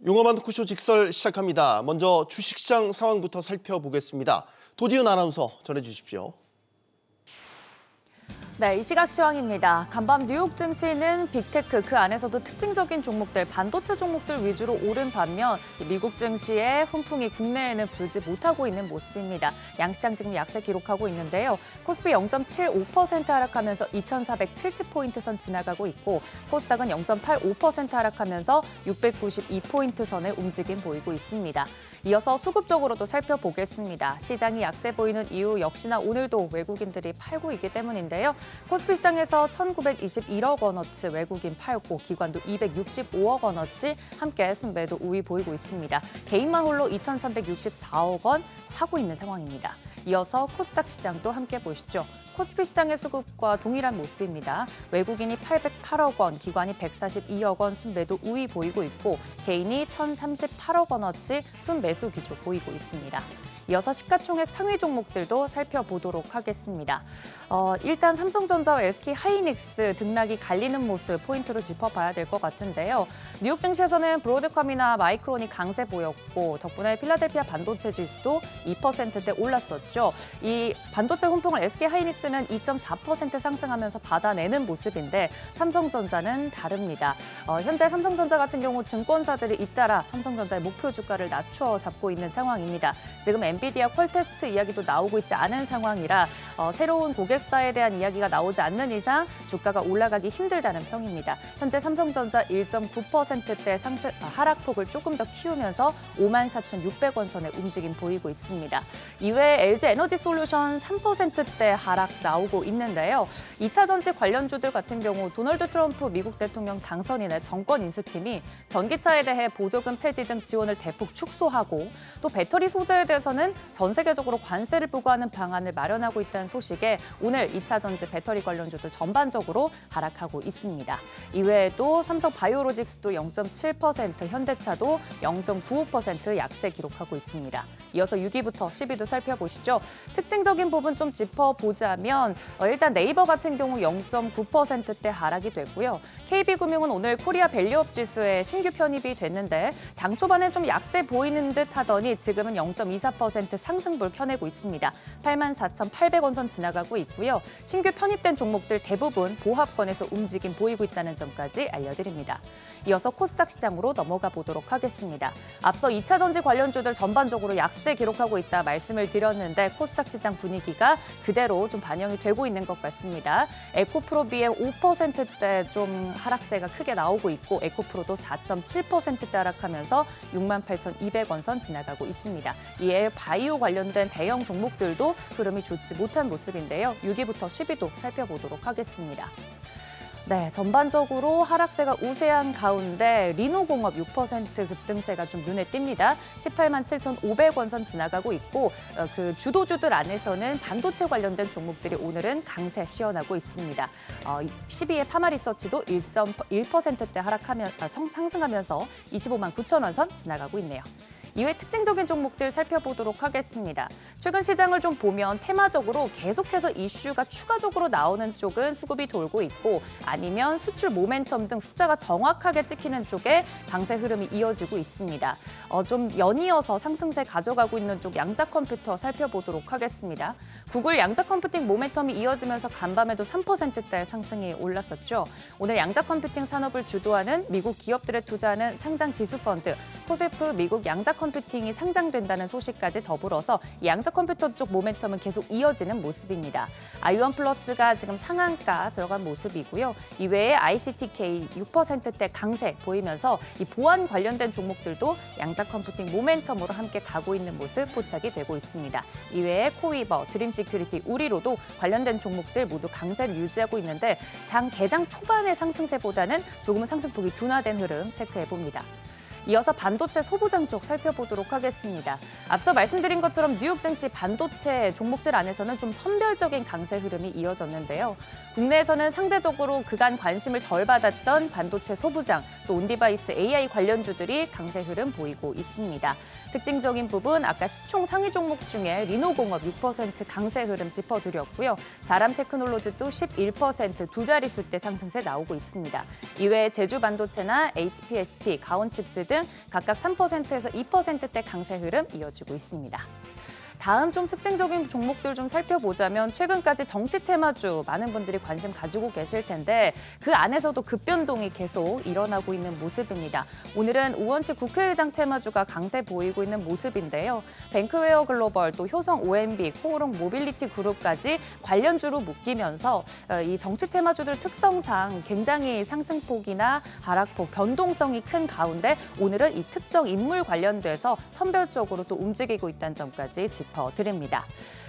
용어만 토크쇼 직설 시작합니다. 먼저 주식시장 상황부터 살펴보겠습니다. 도지은 아나운서 전해주십시오. 네, 이 시각 시황입니다. 간밤 뉴욕 증시는 빅테크, 그 안에서도 특징적인 종목들, 반도체 종목들 위주로 오른 반면 미국 증시의 훈풍이 국내에는 불지 못하고 있는 모습입니다. 양시장 지금 약세 기록하고 있는데요. 코스피 0.75% 하락하면서 2,470포인트 선 지나가고 있고 코스닥은 0.85% 하락하면서 692포인트 선의 움직임 보이고 있습니다. 이어서 수급적으로도 살펴보겠습니다. 시장이 약세 보이는 이유 역시나 오늘도 외국인들이 팔고 있기 때문인데요. 코스피 시장에서 1,921억 원어치 외국인 팔고 기관도 265억 원어치 함께 순매도 우위 보이고 있습니다. 개인만 홀로 2,364억 원 사고 있는 상황입니다. 이어서 코스닥 시장도 함께 보시죠. 코스피 시장의 수급과 동일한 모습입니다. 외국인이 808억 원, 기관이 142억 원 순매도 우위 보이고 있고 개인이 1,038억 원어치 순매수 기조 보이고 있습니다. 이어서 시가총액 상위 종목들도 살펴보도록 하겠습니다. 일단 삼성전자와 SK하이닉스 등락이 갈리는 모습 포인트로 짚어봐야 될 것 같은데요. 뉴욕 증시에서는 브로드컴이나 마이크론이 강세 보였고 덕분에 필라델피아 반도체 지수도 2%대 올랐었죠. 이 반도체 훈풍을 SK하이닉스는 2.4% 상승하면서 받아내는 모습인데 삼성전자는 다릅니다. 현재 삼성전자 같은 경우 증권사들이 잇따라 삼성전자의 목표 주가를 낮춰 잡고 있는 상황입니다. 지금 엔비디아 퀄테스트 이야기도 나오고 있지 않은 상황이라 새로운 고객사에 대한 이야기가 나오지 않는 이상 주가가 올라가기 힘들다는 평입니다. 현재 삼성전자 1.9%대 하락폭을 조금 더 키우면서 54,600원 선의 움직임 보이고 있습니다. 이외에 LG에너지솔루션 3%대 하락 나오고 있는데요. 2차 전지 관련주들 같은 경우 도널드 트럼프 미국 대통령 당선인의 정권 인수팀이 전기차에 대해 보조금 폐지 등 지원을 대폭 축소하고 또 배터리 소재에 대해서는 전 세계적으로 관세를 부과하는 방안을 마련하고 있다는 소식에 오늘 2차 전지 배터리 관련주들 전반적으로 하락하고 있습니다. 이외에도 삼성 바이오로직스도 0.7%, 현대차도 0.95% 약세 기록하고 있습니다. 이어서 6위부터 10위도 살펴보시죠. 특징적인 부분 좀 짚어보자면 일단 네이버 같은 경우 0.9%대 하락이 됐고요. KB금융은 오늘 코리아 밸류업 지수에 신규 편입이 됐는데 장 초반에 좀 약세 보이는 듯 하더니 지금은 0.24% 상승불 켜내고 있습니다. 84,800원 선 지나가고 있고요. 신규 편입된 종목들 대부분 보합권에서 움직임 보이고 있다는 점까지 알려드립니다. 이어서 코스닥 시장으로 넘어가 보도록 하겠습니다. 앞서 2차 전지 관련주들 전반적으로 약세 기록하고 있다 말씀을 드렸는데 코스닥 시장 분위기가 그대로 좀 반영이 되고 있는 것 같습니다. 에코프로 BM 5%대 좀 하락세가 크게 나오고 있고 에코프로도 4.7%대 하락하면서 68,200원 선 지나가고 있습니다. 이에 바이오 관련된 대형 종목들도 흐름이 좋지 못한 모습인데요. 6위부터 10위도 살펴보도록 하겠습니다. 네, 전반적으로 하락세가 우세한 가운데 리노공업 6% 급등세가 좀 눈에 띕니다. 187,500원 선 지나가고 있고 그 주도주들 안에서는 반도체 관련된 종목들이 오늘은 강세 시연하고 있습니다. 12의 파마리서치도 1.1%대 상승하면서 25만 9천 원 선 지나가고 있네요. 이외 특징적인 종목들 살펴보도록 하겠습니다. 최근 시장을 좀 보면 테마적으로 계속해서 이슈가 추가적으로 나오는 쪽은 수급이 돌고 있고 아니면 수출 모멘텀 등 숫자가 정확하게 찍히는 쪽에 강세 흐름이 이어지고 있습니다. 좀 연이어서 상승세 가져가고 있는 쪽 양자 컴퓨터 살펴보도록 하겠습니다. 구글 양자 컴퓨팅 모멘텀이 이어지면서 간밤에도 3%대 상승이 올랐었죠. 오늘 양자 컴퓨팅 산업을 주도하는 미국 기업들에 투자하는 상장 지수 펀드 코세프 미국 양자 컴퓨팅이 상장된다는 소식까지 더불어서 양자 컴퓨터 쪽 모멘텀은 계속 이어지는 모습입니다. 아이원 플러스가 지금 상한가 들어간 모습이고요. 이외에 ICTK 6%대 강세 보이면서 이 보안 관련된 종목들도 양자 컴퓨팅 모멘텀으로 함께 가고 있는 모습 포착이 되고 있습니다. 이외에 코위버, 드림시큐리티, 우리로도 관련된 종목들 모두 강세를 유지하고 있는데 장 개장 초반의 상승세보다는 조금은 상승폭이 둔화된 흐름 체크해봅니다. 이어서 반도체 소부장 쪽 살펴보도록 하겠습니다. 앞서 말씀드린 것처럼 뉴욕 증시 반도체 종목들 안에서는 좀 선별적인 강세 흐름이 이어졌는데요. 국내에서는 상대적으로 그간 관심을 덜 받았던 반도체 소부장, 또 온디바이스 AI 관련주들이 강세 흐름 보이고 있습니다. 특징적인 부분 아까 시총 상위 종목 중에 리노공업 6% 강세 흐름 짚어드렸고요. 자람 테크놀로지도 11% 두 자릿수대 상승세 나오고 있습니다. 이외에 제주 반도체나 HPSP, 가온칩스 등 등 각각 3%에서 2%대 강세 흐름 이어지고 있습니다. 다음 좀 특징적인 종목들 좀 살펴보자면 최근까지 정치 테마주 많은 분들이 관심 가지고 계실 텐데 그 안에서도 급변동이 계속 일어나고 있는 모습입니다. 오늘은 우원식 국회의장 테마주가 강세 보이고 있는 모습인데요. 뱅크웨어 글로벌, 또 효성 OMB, 코오롱 모빌리티 그룹까지 관련주로 묶이면서 이 정치 테마주들 특성상 굉장히 상승폭이나 하락폭, 변동성이 큰 가운데 오늘은 이 특정 인물 관련돼서 선별적으로 또 움직이고 있다는 점까지 짚어드립니다.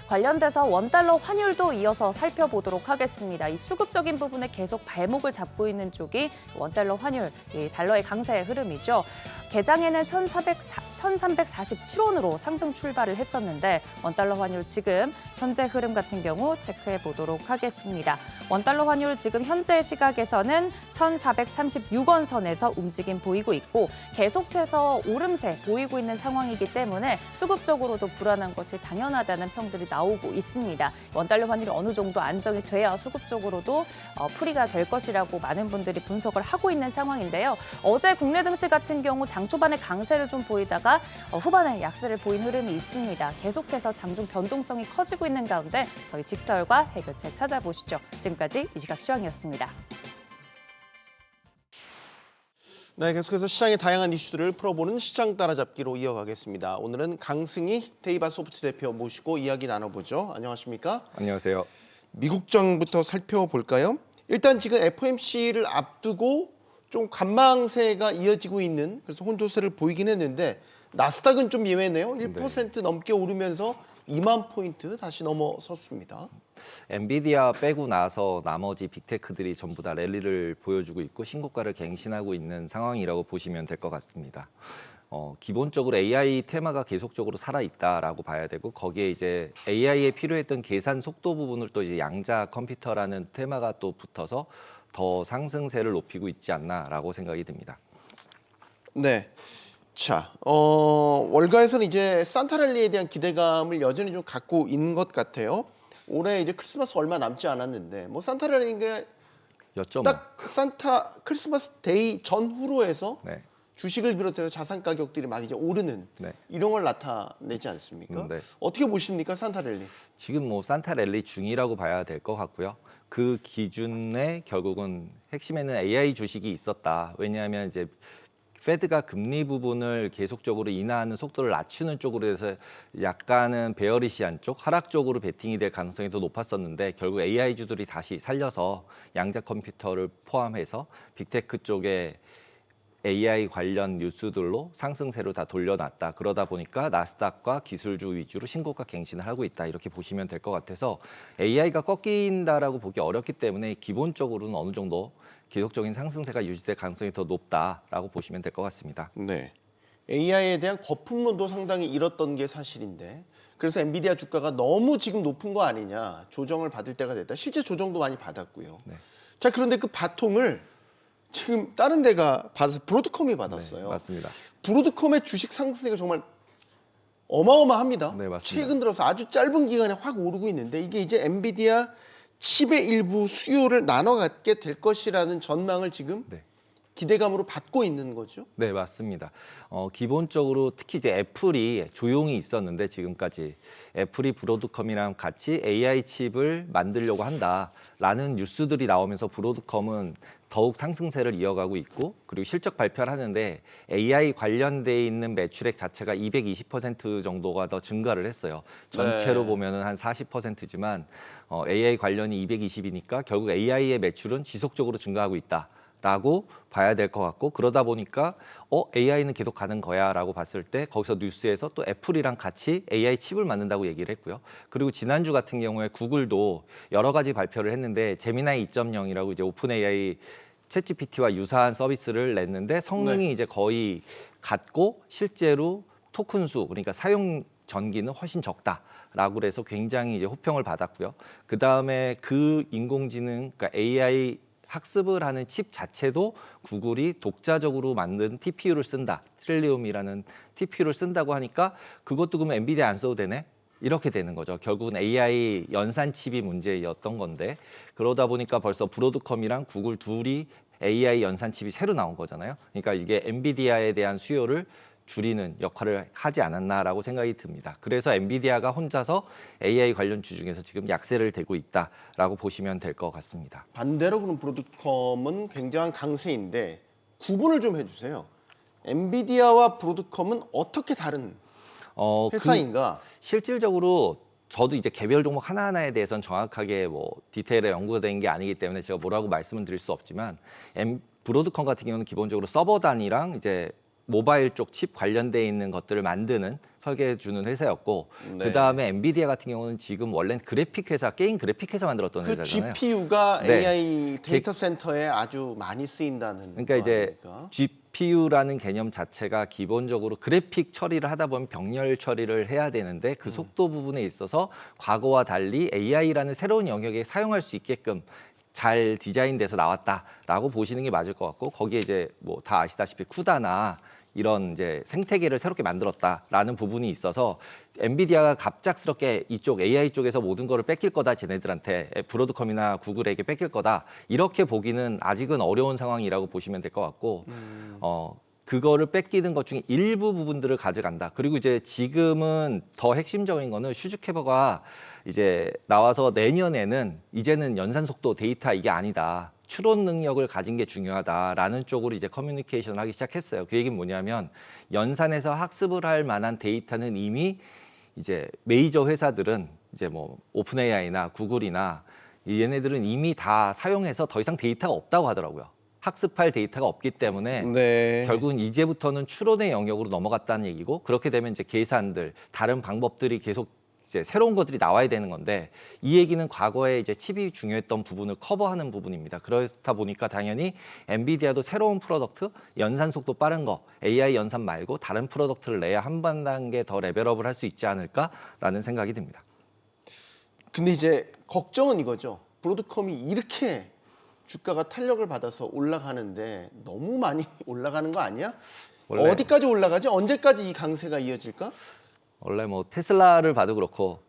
관련돼서 원달러 환율도 이어서 살펴보도록 하겠습니다. 이 수급적인 부분에 계속 발목을 잡고 있는 쪽이 원달러 환율, 이 달러의 강세 흐름이죠. 개장에는 1,347원으로 상승 출발을 했었는데 원달러 환율 지금 현재 흐름 같은 경우 체크해 보도록 하겠습니다. 원달러 환율 지금 현재 시각에서는 1,436원 선에서 움직임 보이고 있고 계속해서 오름세 보이고 있는 상황이기 때문에 수급적으로도 불안한 것이 당연하다는 평들이 나오고 있습니다. 원달러 환율이 어느 정도 안정이 돼야 수급적으로도 풀이가 될 것이라고 많은 분들이 분석을 하고 있는 상황인데요. 어제 국내 증시 같은 경우 장 초반에 강세를 좀 보이다가 후반에 약세를 보인 흐름이 있습니다. 계속해서 장중 변동성이 커지고 있는 가운데 저희 직설과 해결책 찾아보시죠. 지금까지 이시각 시황이었습니다. 네, 계속해서 시장의 다양한 이슈들을 풀어보는 시장 따라잡기로 이어가겠습니다. 오늘은 강승희 테이바소프트 대표 모시고 이야기 나눠보죠. 안녕하십니까? 안녕하세요. 미국장부터 살펴볼까요? 일단 지금 FOMC를 앞두고 좀 관망세가 이어지고 있는 그래서 혼조세를 보이긴 했는데 나스닥은 좀 예외네요. 1% 넘게 오르면서 2만 포인트 다시 넘어섰습니다. 엔비디아 빼고 나서 나머지 빅테크들이 전부 다 랠리를 보여주고 있고 신고가를 갱신하고 있는 상황이라고 보시면 될 것 같습니다. 기본적으로 AI 테마가 계속적으로 살아있다라고 봐야 되고 거기에 이제 AI에 필요했던 계산 속도 부분을 또 이제 양자 컴퓨터라는 테마가 또 붙어서 더 상승세를 높이고 있지 않나라고 생각이 듭니다. 네. 자, 월가에서는 이제 산타랠리에 대한 기대감을 여전히 좀 갖고 있는 것 같아요. 올해 이제 크리스마스 얼마 남지 않았는데 뭐 산타랠리가 딱 산타 크리스마스 데이 전후로 해서 네. 주식을 비롯해서 자산 가격들이 막 이제 오르는 네. 이런 걸 나타내지 않습니까? 네. 어떻게 보십니까, 산타랠리? 지금 뭐 산타랠리 중이라고 봐야 될 것 같고요. 그 기준에 결국은 핵심에는 AI 주식이 있었다. 왜냐하면 이제 페드가 금리 부분을 계속적으로 인하하는 속도를 낮추는 쪽으로 해서 약간은 베어리시한 쪽, 하락 쪽으로 베팅이 될 가능성이 더 높았었는데 결국 AI주들이 다시 살려서 양자 컴퓨터를 포함해서 빅테크 쪽에 AI 관련 뉴스들로 상승세로 다 돌려놨다. 그러다 보니까 나스닥과 기술주 위주로 신고가 갱신을 하고 있다. 이렇게 보시면 될 것 같아서 AI가 꺾인다라고 보기 어렵기 때문에 기본적으로는 어느 정도 기록적인 상승세가 유지될 가능성이 더 높다라고 보시면 될 것 같습니다. 네. AI에 대한 거품론도 상당히 일었던 게 사실인데 그래서 엔비디아 주가가 너무 지금 높은 거 아니냐 조정을 받을 때가 됐다. 실제 조정도 많이 받았고요. 네. 자, 그런데 그 바통을 지금 다른 데가 받아서 브로드컴이 받았어요. 네, 맞습니다. 브로드컴의 주식 상승세가 정말 어마어마합니다. 네, 맞습니다. 최근 들어서 아주 짧은 기간에 확 오르고 있는데 이게 이제 엔비디아 칩의 일부 수요를 나눠 갖게 될 것이라는 전망을 지금 네. 기대감으로 받고 있는 거죠. 네, 맞습니다. 기본적으로 특히 이제 애플이 조용히 있었는데 지금까지 애플이 브로드컴이랑 같이 AI 칩을 만들려고 한다라는 뉴스들이 나오면서 브로드컴은 더욱 상승세를 이어가고 있고 그리고 실적 발표를 하는데 AI 관련돼 있는 매출액 자체가 220% 정도가 더 증가를 했어요. 전체로 보면은 한 40%지만 AI 관련이 220이니까 결국 AI의 매출은 지속적으로 증가하고 있다. 라고 봐야 될 것 같고 그러다 보니까 AI는 계속 가는 거야 라고 봤을 때 거기서 뉴스에서 또 애플이랑 같이 AI 칩을 만든다고 얘기를 했고요. 그리고 지난주 같은 경우에 구글도 여러 가지 발표를 했는데 제미나이 2.0이라고 이제 오픈 AI 챗GPT와 유사한 서비스를 냈는데 성능이 이제 거의 같고 실제로 토큰 수 그러니까 사용 전기는 훨씬 적다라고 해서 굉장히 이제 호평을 받았고요. 그 다음에 그 인공지능 그러니까 AI 학습을 하는 칩 자체도 구글이 독자적으로 만든 TPU를 쓴다. 트릴리움이라는 TPU를 쓴다고 하니까 그것도 그러면 엔비디아 안 써도 되네? 이렇게 되는 거죠. 결국은 AI 연산 칩이 문제였던 건데 그러다 보니까 벌써 브로드컴이랑 구글 둘이 AI 연산 칩이 새로 나온 거잖아요. 그러니까 이게 엔비디아에 대한 수요를 줄이는 역할을 하지 않았나라고 생각이 듭니다. 그래서 엔비디아가 혼자서 AI 관련주 중에서 지금 약세를 대고 있다라고 보시면 될 것 같습니다. 반대로 그럼 브로드컴은 굉장한 강세인데 구분을 좀 해주세요. 엔비디아와 브로드컴은 어떻게 다른 회사인가? 실질적으로 저도 이제 개별 종목 하나하나에 대해서는 정확하게 뭐 디테일에 연구가 된 게 아니기 때문에 제가 뭐라고 말씀을 드릴 수 없지만 브로드컴 같은 경우는 기본적으로 서버 단위랑 이제 모바일 쪽 칩 관련돼 있는 것들을 만드는 설계해 주는 회사였고 네. 그다음에 엔비디아 같은 경우는 지금 원래는 그래픽 회사, 게임 그래픽 회사 만들었던 그 회사잖아요. GPU가 네. AI 데이터 센터에 아주 많이 쓰인다는 그러니까 거 이제 아닙니까? GPU라는 개념 자체가 기본적으로 그래픽 처리를 하다 보면 병렬 처리를 해야 되는데 그 속도 부분에 있어서 과거와 달리 AI라는 새로운 영역에 사용할 수 있게끔 잘 디자인돼서 나왔다라고 보시는 게 맞을 것 같고 거기에 이제 뭐 다 아시다시피 쿠다나 이런 이제 생태계를 새롭게 만들었다라는 부분이 있어서 엔비디아가 갑작스럽게 이쪽 AI 쪽에서 모든 거를 뺏길 거다 쟤네들한테 브로드컴이나 구글에게 뺏길 거다 이렇게 보기는 아직은 어려운 상황이라고 보시면 될 것 같고 그거를 뺏기는 것 중에 일부 부분들을 가져간다. 그리고 이제 지금은 더 핵심적인 거는 슈즈케버가 이제 나와서 내년에는 이제는 연산 속도 데이터 이게 아니다. 추론 능력을 가진 게 중요하다라는 쪽으로 이제 커뮤니케이션을 하기 시작했어요. 그 얘기는 뭐냐면 연산에서 학습을 할 만한 데이터는 이미 이제 메이저 회사들은 이제 뭐 오픈 AI나 구글이나 얘네들은 이미 다 사용해서 더 이상 데이터가 없다고 하더라고요. 학습할 데이터가 없기 때문에 네. 결국은 이제부터는 추론의 영역으로 넘어갔다는 얘기고 그렇게 되면 이제 계산들 다른 방법들이 계속 이제 새로운 것들이 나와야 되는 건데 이 얘기는 과거에 이제 칩이 중요했던 부분을 커버하는 부분입니다. 그렇다 보니까 당연히 엔비디아도 새로운 프로덕트, 연산 속도 빠른 거, AI 연산 말고 다른 프로덕트를 내야 한 단계 더 레벨업을 할 수 있지 않을까라는 생각이 듭니다. 근데 이제 걱정은 이거죠. 브로드컴이 이렇게 주가가 탄력을 받아서 올라가는데 너무 많이 올라가는 거 아니야? 원래- 어디까지 올라가지? 언제까지 이 강세가 이어질까? 원래 뭐 테슬라를 봐도 그렇고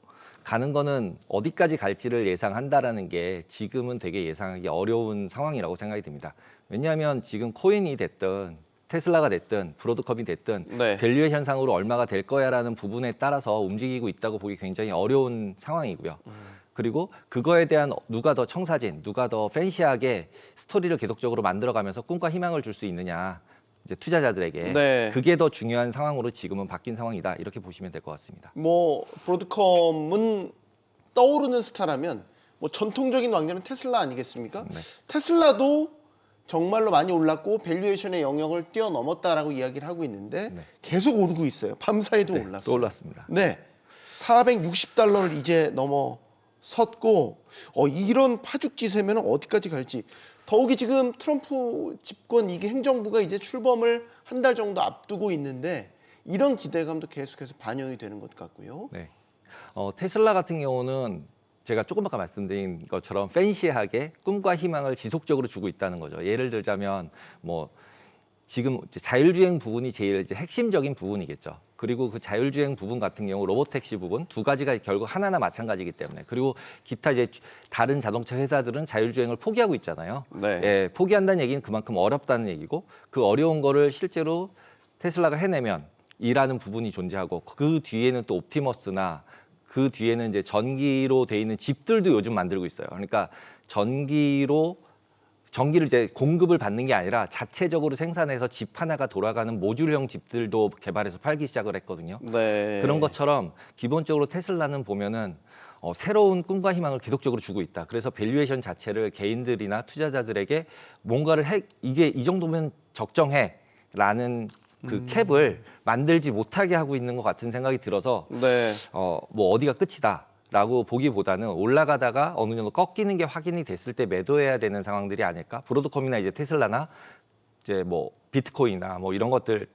가는 거는 어디까지 갈지를 예상한다라는 게 지금은 되게 예상하기 어려운 상황이라고 생각이 듭니다. 왜냐하면 지금 코인이 됐든 테슬라가 됐든 브로드컴이 됐든 네. 밸류에이션 상으로 얼마가 될 거야라는 부분에 따라서 움직이고 있다고 보기 굉장히 어려운 상황이고요. 그리고 그거에 대한 누가 더 청사진, 누가 더 팬시하게 스토리를 계속적으로 만들어가면서 꿈과 희망을 줄 수 있느냐. 이제 투자자들에게 네. 그게 더 중요한 상황으로 지금은 바뀐 상황이다. 이렇게 보시면 될 것 같습니다. 뭐 브로드컴은 떠오르는 스타라면 뭐 전통적인 왕자는 테슬라 아니겠습니까? 네. 테슬라도 정말로 많이 올랐고 밸류에이션의 영역을 뛰어넘었다라고 이야기를 하고 있는데 네. 계속 오르고 있어요. 밤사이도 네, 올랐어요. 또 올랐습니다. 네, 460달러를 이제 넘어섰고 이런 파죽지세면 어디까지 갈지. 더욱이 지금 트럼프 집권 이게 행정부가 이제 출범을 한 달 정도 앞두고 있는데 이런 기대감도 계속해서 반영이 되는 것 같고요. 네. 테슬라 같은 경우는 제가 조금 아까 말씀드린 것처럼 팬시하게 꿈과 희망을 지속적으로 주고 있다는 거죠. 예를 들자면 뭐 지금 이제 자율주행 부분이 제일 이제 핵심적인 부분이겠죠. 그리고 그 자율주행 부분 같은 경우 로보택시 부분 두 가지가 결국 하나나 마찬가지이기 때문에 그리고 기타 이제 다른 자동차 회사들은 자율주행을 포기하고 있잖아요. 네. 예, 포기한다는 얘기는 그만큼 어렵다는 얘기고 그 어려운 거를 실제로 테슬라가 해내면 이라는 부분이 존재하고 그 뒤에는 또 옵티머스나 그 뒤에는 이제 전기로 돼 있는 집들도 요즘 만들고 있어요. 그러니까 전기를 이제 공급을 받는 게 아니라 자체적으로 생산해서 집 하나가 돌아가는 모듈형 집들도 개발해서 팔기 시작을 했거든요. 네. 그런 것처럼 기본적으로 테슬라는 보면은 새로운 꿈과 희망을 계속적으로 주고 있다. 그래서 밸류에이션 자체를 개인들이나 투자자들에게 뭔가를 이게 이 정도면 적정해라는 그 캡을 만들지 못하게 하고 있는 것 같은 생각이 들어서 네. 뭐 어디가 끝이다라고 보기보다는 올라가다가 어느 정도 꺾이는 게 확인이 됐을 때 매도해야 되는 상황들이 아닐까. 브로드컴이나 이제 테슬라나 이제 뭐 비트코인이나 뭐 이런 것들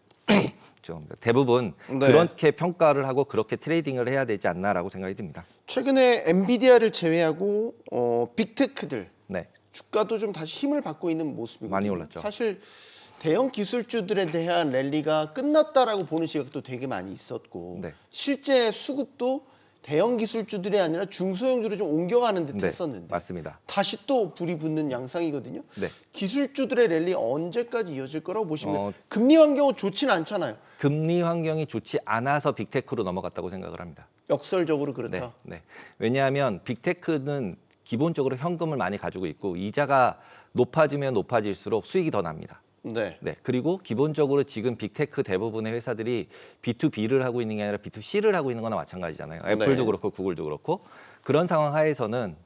좀 대부분 네. 그렇게 평가를 하고 그렇게 트레이딩을 해야 되지 않나라고 생각이 듭니다. 최근에 엔비디아를 제외하고 빅테크들 네. 주가도 좀 다시 힘을 받고 있는 모습이거든요. 많이 올랐죠. 사실 대형 기술주들에 대한 랠리가 끝났다라고 보는 시각도 되게 많이 있었고 네. 실제 수급도 대형 기술주들이 아니라 중소형주로 좀 옮겨가는 듯 네, 했었는데 맞습니다. 다시 또 불이 붙는 양상이거든요. 네. 기술주들의 랠리 언제까지 이어질 거라고 보시면 어, 금리 환경은 좋지는 않잖아요. 금리 환경이 좋지 않아서 빅테크로 넘어갔다고 생각을 합니다. 역설적으로 네, 그렇다. 네. 왜냐하면 빅테크는 기본적으로 현금을 많이 가지고 있고 이자가 높아지면 높아질수록 수익이 더 납니다. 네. 네. 그리고 기본적으로 지금 빅테크 대부분의 회사들이 B2B를 하고 있는 게 아니라 B2C를 하고 있는 거나 마찬가지잖아요. 애플도 네. 그렇고 구글도 그렇고. 그런 상황 하에서는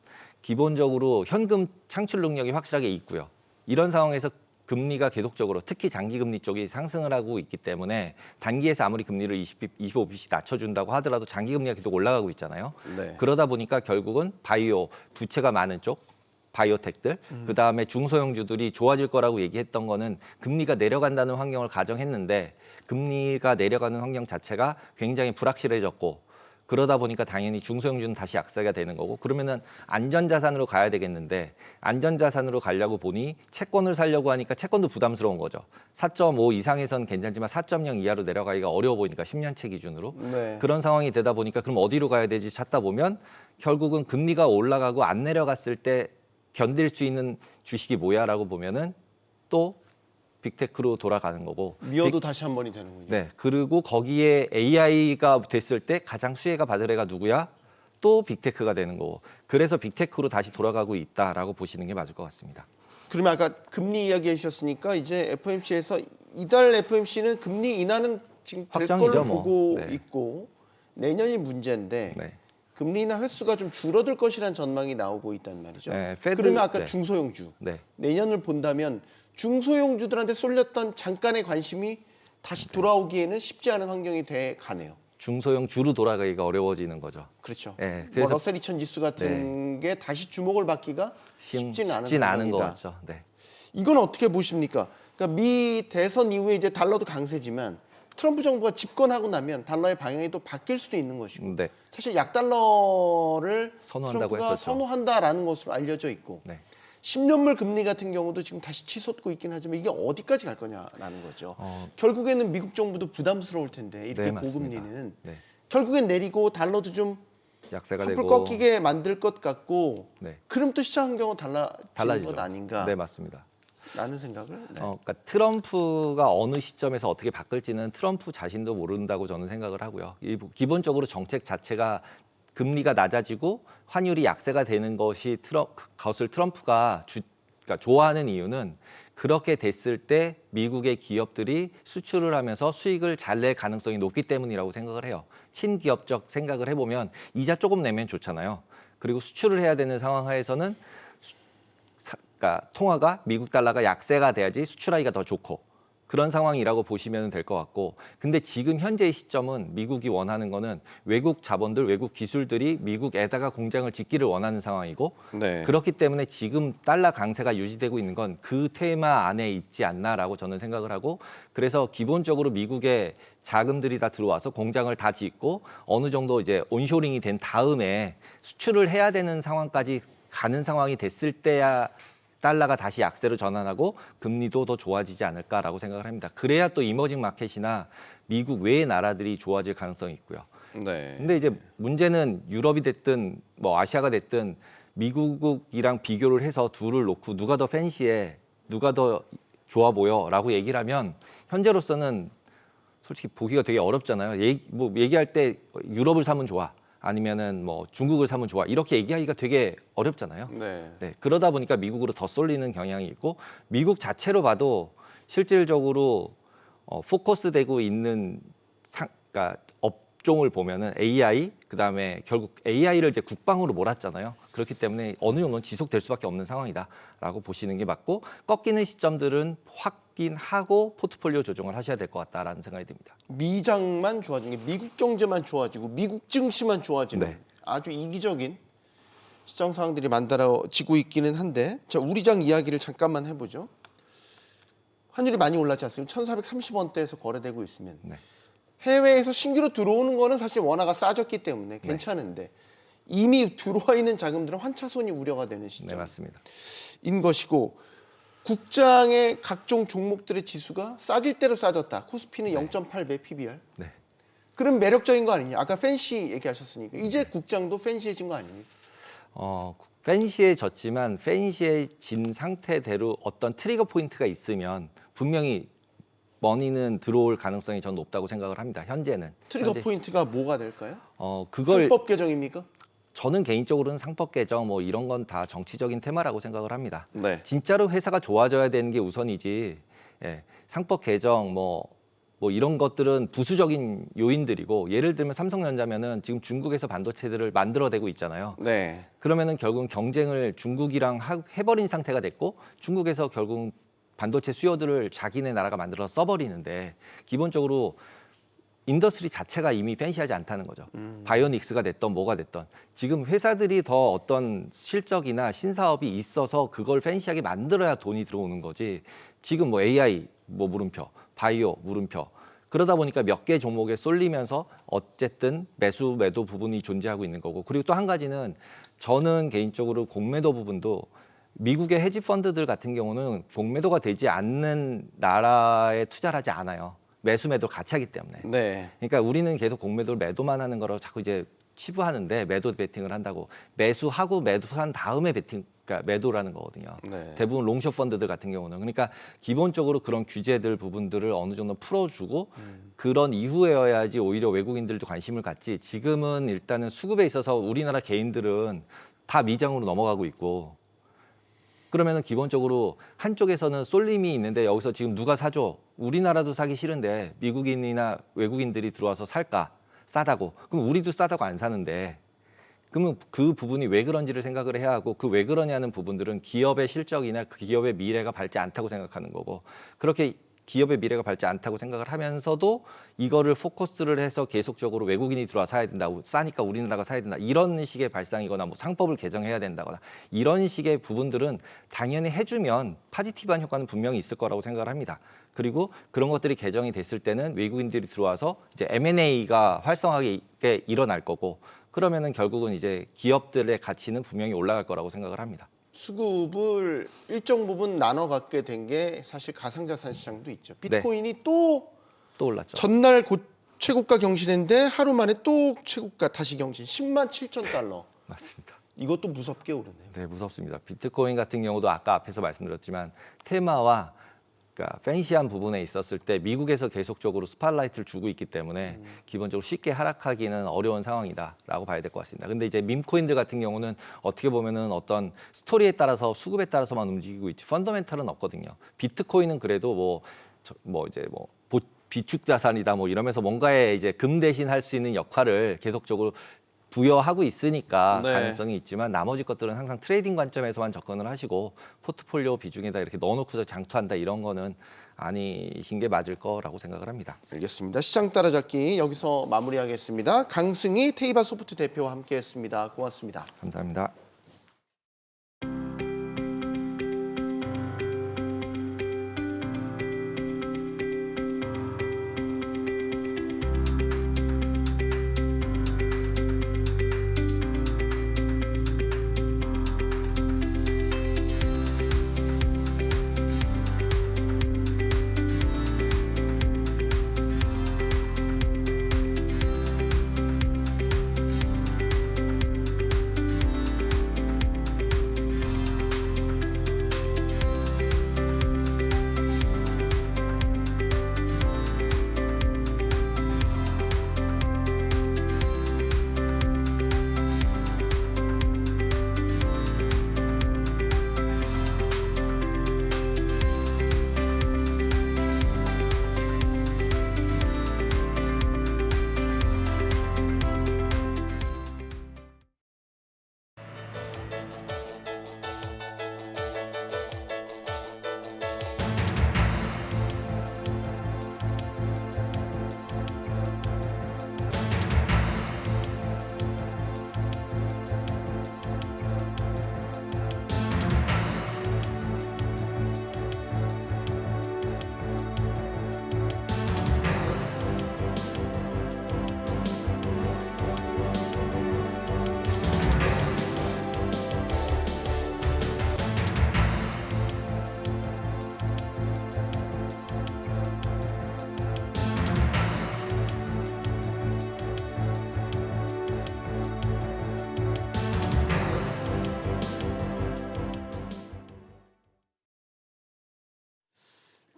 기본적으로 현금 창출 능력이 확실하게 있고요. 이런 상황에서 금리가 계속적으로 특히 장기 금리 쪽이 상승을 하고 있기 때문에 단기에서 아무리 금리를 25bp 낮춰준다고 하더라도 장기 금리가 계속 올라가고 있잖아요. 네. 그러다 보니까 결국은 바이오 부채가 많은 쪽 바이오텍들 그다음에 중소형주들이 좋아질 거라고 얘기했던 거는 금리가 내려간다는 환경을 가정했는데 금리가 내려가는 환경 자체가 굉장히 불확실해졌고 그러다 보니까 당연히 중소형주는 다시 약세가 되는 거고 그러면은 안전자산으로 가야 되겠는데 안전자산으로 가려고 보니 채권을 사려고 하니까 채권도 부담스러운 거죠. 4.5 이상에선 괜찮지만 4.0 이하로 내려가기가 어려워 보이니까 10년채 기준으로 네. 그런 상황이 되다 보니까 그럼 어디로 가야 되지 찾다 보면 결국은 금리가 올라가고 안 내려갔을 때 견딜 수 있는 주식이 뭐야라고 보면은 또 빅테크로 돌아가는 거고 미어도 다시 한 번이 되는군요. 네, 그리고 거기에 AI가 됐을 때 가장 수혜가 받을 애가 누구야? 또 빅테크가 되는 거고. 그래서 빅테크로 다시 돌아가고 있다라고 보시는 게 맞을 것 같습니다. 그러면 아까 금리 이야기해 주셨으니까 이제 FOMC에서 이달 FOMC는 금리 인하는 지금 될 확정이죠, 걸로 뭐. 보고 네. 있고 내년이 문제인데 네. 금리 인하 횟수가 좀 줄어들 것이라는 전망이 나오고 있단 말이죠. 네, 페드- 그러면 아까 네. 중소형주 네. 내년을 본다면 중소형주들한테 쏠렸던 잠깐의 관심이 다시 돌아오기에는 쉽지 않은 환경이 돼 가네요. 중소형 주로 돌아가기가 어려워지는 거죠. 그렇죠. 네, 뭐 그래서 러셀 2000 지수 같은 게 다시 주목을 받기가 쉽지는 않은 쉽진 않은 것 상황이다. 같죠. 네. 이건 어떻게 보십니까? 그러니까 미 대선 이후에 이제 달러도 강세지만 트럼프 정부가 집권하고 나면 달러의 방향이 또 바뀔 수도 있는 것이고 네. 사실 약달러를 선호한다고 트럼프가 했었죠. 선호한다라는 것으로 알려져 있고 네. 10년물 금리 같은 경우도 지금 다시 치솟고 있긴 하지만 이게 어디까지 갈 거냐라는 거죠. 어. 결국에는 미국 정부도 부담스러울 텐데 이렇게 네, 맞습니다. 고금리는 네. 결국엔 내리고 달러도 좀 약세가 한풀 되고 꺾이게 만들 것 같고 네. 그럼 또 시장 환경은 달라지는 달라지죠. 것 아닌가 네, 맞습니다. 라는 생각을 네. 그러니까 트럼프가 어느 시점에서 어떻게 바뀔지는 트럼프 자신도 모른다고 저는 생각을 하고요. 기본적으로 정책 자체가 금리가 낮아지고 환율이 약세가 되는 것을 트럼프가 그러니까 좋아하는 이유는 그렇게 됐을 때 미국의 기업들이 수출을 하면서 수익을 잘 낼 가능성이 높기 때문이라고 생각을 해요. 친기업적 생각을 해보면 이자 조금 내면 좋잖아요. 그리고 수출을 해야 되는 상황 하에서는 그러니까 통화가 미국 달러가 약세가 돼야지 수출하기가 더 좋고 그런 상황이라고 보시면 될 것 같고 근데 지금 현재의 시점은 미국이 원하는 거는 외국 자본들, 외국 기술들이 미국에다가 공장을 짓기를 원하는 상황이고 네. 그렇기 때문에 지금 달러 강세가 유지되고 있는 건 그 테마 안에 있지 않나라고 저는 생각을 하고 그래서 기본적으로 미국의 자금들이 다 들어와서 공장을 다 짓고 어느 정도 이제 온쇼링이 된 다음에 수출을 해야 되는 상황까지 가는 상황이 됐을 때야 달러가 다시 약세로 전환하고 금리도 더 좋아지지 않을까라고 생각을 합니다. 그래야 또 이머징 마켓이나 미국 외의 나라들이 좋아질 가능성이 있고요. 네. 근데 이제 문제는 유럽이 됐든 뭐 아시아가 됐든 미국이랑 비교를 해서 둘을 놓고 누가 더 팬시해, 누가 더 좋아 보여라고 얘기를 하면 현재로서는 솔직히 보기가 되게 어렵잖아요. 얘기할 때 유럽을 사면 좋아. 아니면은 뭐 중국을 사면 좋아 이렇게 얘기하기가 되게 어렵잖아요. 네. 네, 그러다 보니까 미국으로 더 쏠리는 경향이 있고 미국 자체로 실질적으로 포커스되고 있는 그러니까 업종을 보면은 AI 그다음에 결국 AI를 이제 국방으로 몰았잖아요. 그렇기 때문에 어느 정도는 지속될 수밖에 없는 상황이다라고 보시는 게 맞고 꺾이는 시점들은 확인하고 포트폴리오 조정을 하셔야 될 것 같다라는 생각이 듭니다. 미장만 좋아지는 게 미국 경제만 좋아지고 미국 증시만 좋아지는 네. 아주 이기적인 시장 상황들이 만들어지고 있기는 한데 자 우리장 이야기를 잠깐만 해보죠. 환율이 많이 올랐지 않습니까? 1,430원대에서 거래되고 있으면 네. 해외에서 신규로 들어오는 거는 사실 원화가 싸졌기 때문에 괜찮은데 이미 들어와 있는 자금들은 환차손이 우려가 되는 네, 시점인 맞습니다. 것이고 국장의 각종 종목들의 지수가 싸질 대로 싸졌다. 코스피는 0.8배 PBR. 네. 그럼 매력적인 거 아니냐? 아까 팬시 얘기하셨으니까 이제 국장도 팬시해진 거 아닙니까? 팬시해졌지만 팬시해진 상태대로 어떤 트리거 포인트가 있으면 분명히 머니는 들어올 가능성이 전 높다고 생각을 합니다. 현재는. 트리거 현재, 포인트가 뭐가 될까요? 그걸 상법 개정입니까? 저는 개인적으로는 상법 개정 뭐 이런 건 다 정치적인 테마라고 생각을 합니다. 네. 진짜로 회사가 좋아져야 되는 게 우선이지. 예, 상법 개정 뭐 이런 것들은 부수적인 요인들이고 예를 들면 삼성전자면은 지금 중국에서 반도체들을 만들어내고 있잖아요. 네. 그러면은 결국은 경쟁을 중국이랑 해버린 상태가 됐고 중국에서 결국 반도체 수요들을 자기네 나라가 만들어서 써버리는데 기본적으로 인더스트리 자체가 이미 팬시하지 않다는 거죠. 바이오닉스가 됐던 뭐가 됐던 지금 회사들이 더 어떤 실적이나 신사업이 있어서 그걸 팬시하게 만들어야 돈이 들어오는 거지. 지금 뭐 AI 뭐 물음표, 바이오 물음표 그러다 보니까 몇 개 종목에 쏠리면서 어쨌든 매수 매도 부분이 존재하고 있는 거고 그리고 또 한 가지는 저는 개인적으로 공매도 부분도 미국의 헤지 펀드들 같은 경우는 공매도가 되지 않는 나라에 투자를 하지 않아요. 매수 매도 같이 하기 때문에. 네. 그러니까 우리는 계속 공매도를 매도만 하는 거라고 자꾸 이제 치부하는데 매도 베팅을 한다고 매수하고 매도한 다음에 베팅 그러니까 매도라는 거거든요. 네. 대부분 롱숏 펀드들 같은 경우는 그러니까 기본적으로 그런 규제들 부분들을 어느 정도 풀어주고 그런 이후에여야지 오히려 외국인들도 관심을 갖지. 지금은 일단은 수급에 있어서 우리나라 개인들은 다 미장으로 넘어가고 있고. 그러면은 기본적으로 한쪽에서는 쏠림이 있는데 여기서 지금 누가 사줘? 우리나라도 사기 싫은데 미국인이나 외국인들이 들어와서 살까? 싸다고. 그럼 우리도 싸다고 안 사는데 그러면 그 부분이 왜 그런지를 생각을 해야 하고 그 왜 그러냐는 부분들은 기업의 실적이나 그 기업의 미래가 밝지 않다고 생각하는 거고 그렇게 기업의 미래가 밝지 않다고 생각을 하면서도 이거를 포커스를 해서 계속적으로 외국인이 들어와 사야 된다, 싸니까 우리나라가 사야 된다 이런 식의 발상이거나 뭐 상법을 개정해야 된다거나 이런 식의 부분들은 당연히 해주면 파지티브한 효과는 분명히 있을 거라고 생각을 합니다. 그리고 그런 것들이 개정이 됐을 때는 외국인들이 들어와서 이제 M&A가 활성화하게 일어날 거고 그러면은 결국은 이제 기업들의 가치는 분명히 올라갈 거라고 생각을 합니다. 수급을 일정 부분 나눠 갖게 된 게 사실 가상자산 시장도 있죠. 비트코인이 또 올랐죠. 전날 최고가 경신했는데 하루 만에 또 최고가 다시 경신 10만 7천 달러. 맞습니다. 이것도 무섭게 오르네요. 네, 무섭습니다. 비트코인 같은 경우도 아까 앞에서 말씀드렸지만 테마와 그러니까 팬시한 부분에 있었을 때 미국에서 계속적으로 스팟라이트를 주고 있기 때문에 기본적으로 쉽게 하락하기는 어려운 상황이다라고 봐야 될 것 같습니다. 근데 이제 밈코인들 같은 경우는 어떻게 보면은 어떤 스토리에 따라서 수급에 따라서만 움직이고 있지 펀더멘탈은 없거든요. 비트코인은 그래도 비축 자산이다 뭐 이러면서 뭔가에 이제 금 대신 할 수 있는 역할을 계속적으로 부여하고 있으니까 네. 가능성이 있지만 나머지 것들은 항상 트레이딩 관점에서만 접근을 하시고 포트폴리오 비중에다 이렇게 넣어놓고서 장투한다 이런 거는 아니신 게 맞을 거라고 생각을 합니다. 알겠습니다. 시장 따라잡기 여기서 마무리하겠습니다. 강승희 테이바 소프트 대표와 함께했습니다. 고맙습니다. 감사합니다.